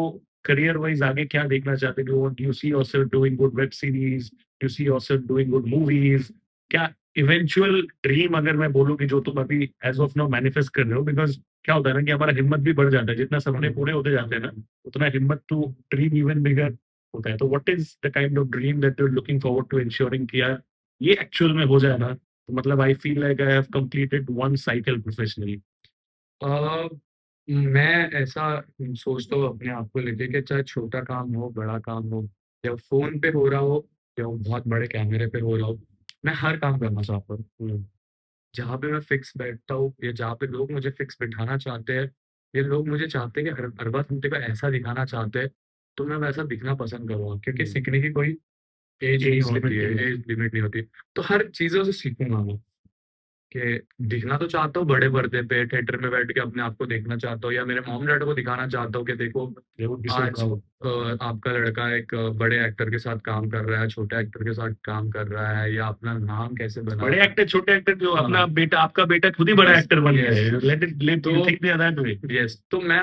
करियर वाइज आगे क्या देखना चाहते हो? Do you see yourself doing good web series? Do you see yourself doing good movies? क्या इवेंचुअल ड्रीम अगर मैं बोलूँ कि जो तुम अभी एज ऑफ नाउ मैनिफेस्ट कर रहे हो बिकॉज़ क्या होता है ना कि हमारा हिम्मत भी बढ़ जाता है, जितना सपने पूरे होते जाते हैं ना, उतना हिम्मत टू ड्रीम इवन बिगर होता है। तो what is the kind of dream that you are looking forward to ensuring कि यार ये एक्चुअल में हो जाए ना, तो मतलब I feel like I have completed one cycle professionally. Uh, मैं ऐसा सोचता हूँ अपने आप को लेके कि चाहे छोटा काम हो, बड़ा काम हो या फ़ोन पे हो रहा हो या वो बहुत बड़े कैमरे पे हो रहा हो, मैं हर काम करना चाहता हूँ। जहाँ पे मैं फिक्स बैठता हूँ या जहाँ पे लोग मुझे फिक्स बिठाना चाहते हैं, या लोग मुझे चाहते हैं कि हर बार तुम तेरे को ऐसा दिखाना चाहते हैं, तो मैं वैसा दिखना पसंद करूँगा क्योंकि सीखने की कोई एज नहीं एज होती लिमिट है, नहीं है। एज लिमिट नहीं होती। तो हर चीज़ों से सीखूँगा मैं। कि दिखना तो चाहता हूँ बड़े पर्दे पे, थिएटर में बैठ के अपने आप को देखना चाहता हूँ या मेरे मॉम-डैड को दिखाना चाहता हूँ कि देखो दे वुड बी सो आज प्राउड। आपका लड़का एक बड़े एक्टर के साथ काम कर रहा है, छोटे एक्टर के साथ काम कर रहा है या अपना नाम कैसे बना बड़े रहा है। एक्टर, छोटे एक्टर जो हाँ। अपना बेटा, आपका बेटा खुद ही बड़ा यस, एक्टर बन गया यस। है। लेट इट लेट तो थिंक दैट वे। यस, तो मैं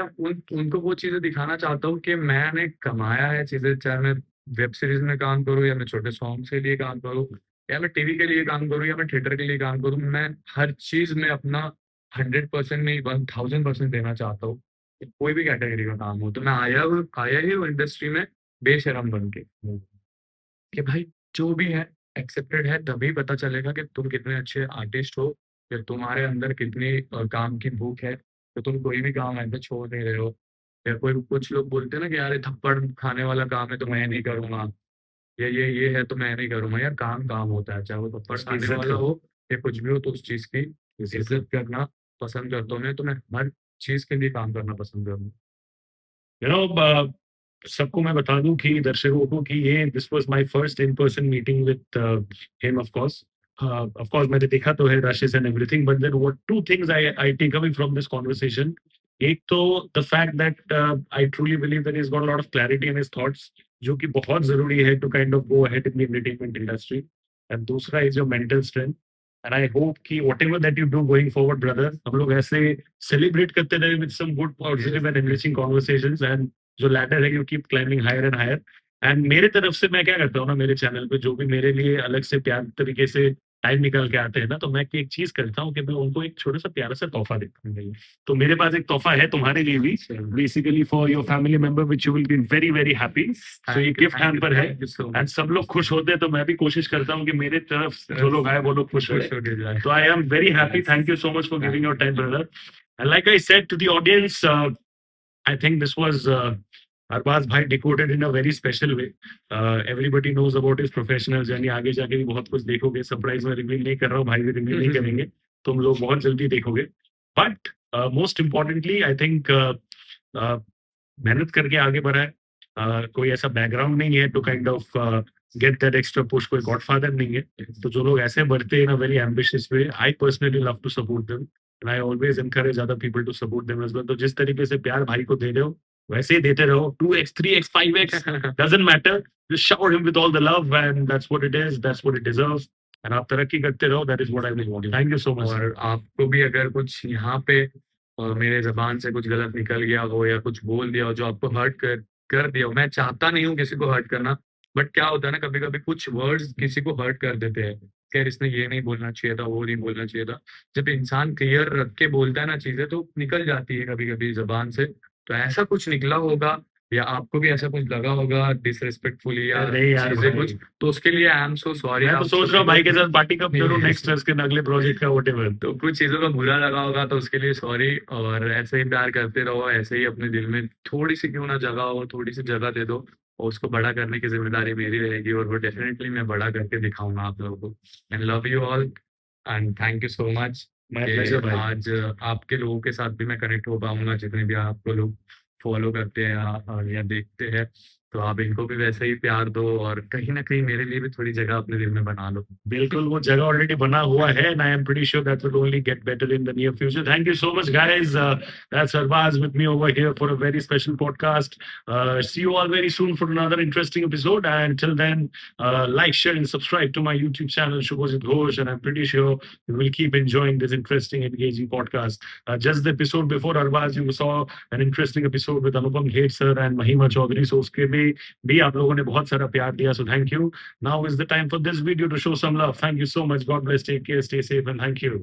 उनको वो चीज़ें दिखाना चाहता हूँ कि मैंने कमाया है चीज़ें, चाहे मैं वेब सीरीज़ में काम करूँ या मैं छोटे सॉन्ग्स के लिए काम करूँ या मैं टीवी के लिए काम करूँ या मैं थिएटर के लिए काम करूँ, मैं हर चीज़ में अपना 100% नहीं 1000% देना चाहता हूँ। कोई भी कैटेगरी का काम हो, तो मैं आया ही हूँ इंडस्ट्री में बेशरम बन के, कि भाई जो भी है एक्सेप्टेड है, तभी पता चलेगा कि तुम कितने अच्छे आर्टिस्ट हो, या तुम्हारे अंदर कितनी काम की भूख है, तो तुम कोई भी काम ऐसे छोड़ नहीं रहे हो। या कोई कुछ लोग बोलते हैं ना कि यार ये थप्पड़ खाने वाला काम है तो मैं नहीं करूंगा, या ये है तो मैं नहीं करूंगा। यार काम काम होता है, चाहे वो थप्पड़ उसकी खाने इज्जत वाला करो। हो या कुछ भी हो, तो उस चीज की इज्जत करना पसंद करता हूँ मैं, तो मैं हर चीज के लिए काम करना पसंद करूंगा। यू नो, सबको मैं बता दूं कि दर्शकों को कि ये this was my first in person meeting with him. Of course मैंने देखा तो है rushes and everything, but then what two things I take away from this conversation. एक तो the fact that I truly believe that he has got a lot of clarity in his thoughts, जो कि बहुत जरूरी है to kind of go ahead in the entertainment industry. And दूसरा is your mental strength. And I hope कि whatever that you do going forward brother, हम लोग ऐसे सेलिब्रेट करते रहे with some good positive and enriching conversations, and जो ladder है you keep climbing higher and higher. And मेरे तरफ से मैं क्या करता हूँ ना, मेरे चैनल पे जो भी मेरे लिए अलग से प्यार तरीके से टाइम निकाल के आते हैं ना, तो मैं एक चीज करता हूँ कि मैं उनको एक छोटा सा प्यारा सा तोहफा देता हूँ भैया। तो मेरे पास एक तोहफा है तुम्हारे लिए भी, basically for your family member which you will be very very happy. So ये गिफ्ट हैम्पर है, एंड सब लोग खुश होते हैं, तो मैं भी कोशिश करता हूँ कि मेरे तरफ जो लोग आए वो लोग खुश हो। So I am very happy. Thank you so much for giving your time, brother. And like I said to the audience, I think this was Arbaz Bhai decoded in a very special way. Everybody knows about his professional journey. आगे जाके भी बहुत कुछ देखोगे. Surprise में reveal नहीं कर रहा हूँ, भाई भी रिवील नहीं करेंगे. तुम लोग बहुत जल्दी देखोगे. But most importantly, I think मेहनत करके आगे बढ़ा है. कोई ऐसा बैकग्राउंड नहीं है to kind of get that extra push. कोई गॉडफादर नहीं है. तो जो लोग ऐसे बढ़ते हैं in a very ambitious way, I personally love to support them, and I always encourage other people to support them as well. तो जिस तरीके से प्यार भाई को दे रहे हो, वैसे ही देते रहो. 2x 3x 5x doesn't matter. Just shower him with all the love, and that's what it is. That's what it deserves. And आप तरक्की करते रहो. That is what I really want. Thank you so much. और आपको भी अगर कुछ यहाँ पे मेरे जबान से कुछ गलत निकल गया हो या कुछ बोल दिया हो जो आपको हर्ट कर दिया हो, मैं चाहता नहीं हूँ किसी को हर्ट करना, बट क्या होता है ना, कभी कभी कुछ वर्ड्स किसी को हर्ट कर देते हैं, खैर इसने ये नहीं बोलना चाहिए था, वो नहीं बोलना चाहिए था। जब इंसान क्लियर रख के बोलता है ना चीजें, तो निकल जाती है कभी कभी जबान से। तो ऐसा कुछ निकला होगा या आपको भी ऐसा कुछ लगा होगा डिसरिस्पेक्टफुली या नहीं यार चीजें भाई. कुछ, तो उसके लिए आई एम सो सॉरी। मैं तो सोच रहा हूँ भाई के साथ पार्टी कब करूँ नेक्स्ट के अगले प्रोजेक्ट का व्हाटएवर. तो कुछ चीजों का बुरा लगा होगा तो उसके लिए सॉरी, और ऐसे ही प्यार करते रहो, ऐसे ही अपने दिल में थोड़ी सी क्यों ना जगह हो, थोड़ी सी जगह दे दो, और उसको बड़ा करने की जिम्मेदारी मेरी रहेगी, और वो डेफिनेटली मैं बड़ा करके दिखाऊंगा आप लोगों को। And love you all, and thank you so much. My pleasure, भाई. आज आपके लोगों के साथ भी मैं कनेक्ट हो पाऊंगा, जितने भी आपको लोग फॉलो करते हैं या देखते हैं, तो आप इनको भी वैसे ही प्यार दो, और कहीं ना कहीं मेरे लिए भी थोड़ी जगह अपने दिल में बना लो। बिल्कुल, वो जगह ऑलरेडी बना हुआ है, and I am pretty sure that will only get better in the near future. Thank you so much, guys. That's Arbaz with me over here for a very special podcast. See you all very soon for another interesting episode. And till then, like, share, and subscribe to my YouTube channel, Shubhajit Ghosh. And I'm pretty sure you will keep enjoying this interesting, engaging podcast. Just the episode before Arbaz, you saw an interesting episode with Anupam Kher sir and Mahima Chaudhary. So उसके भी आप लोगों ने बहुत सारा प्यार दिया. So thank you. Now is the time for this video to show some love. Thank you so much. God bless. Take care. Stay safe. And thank you.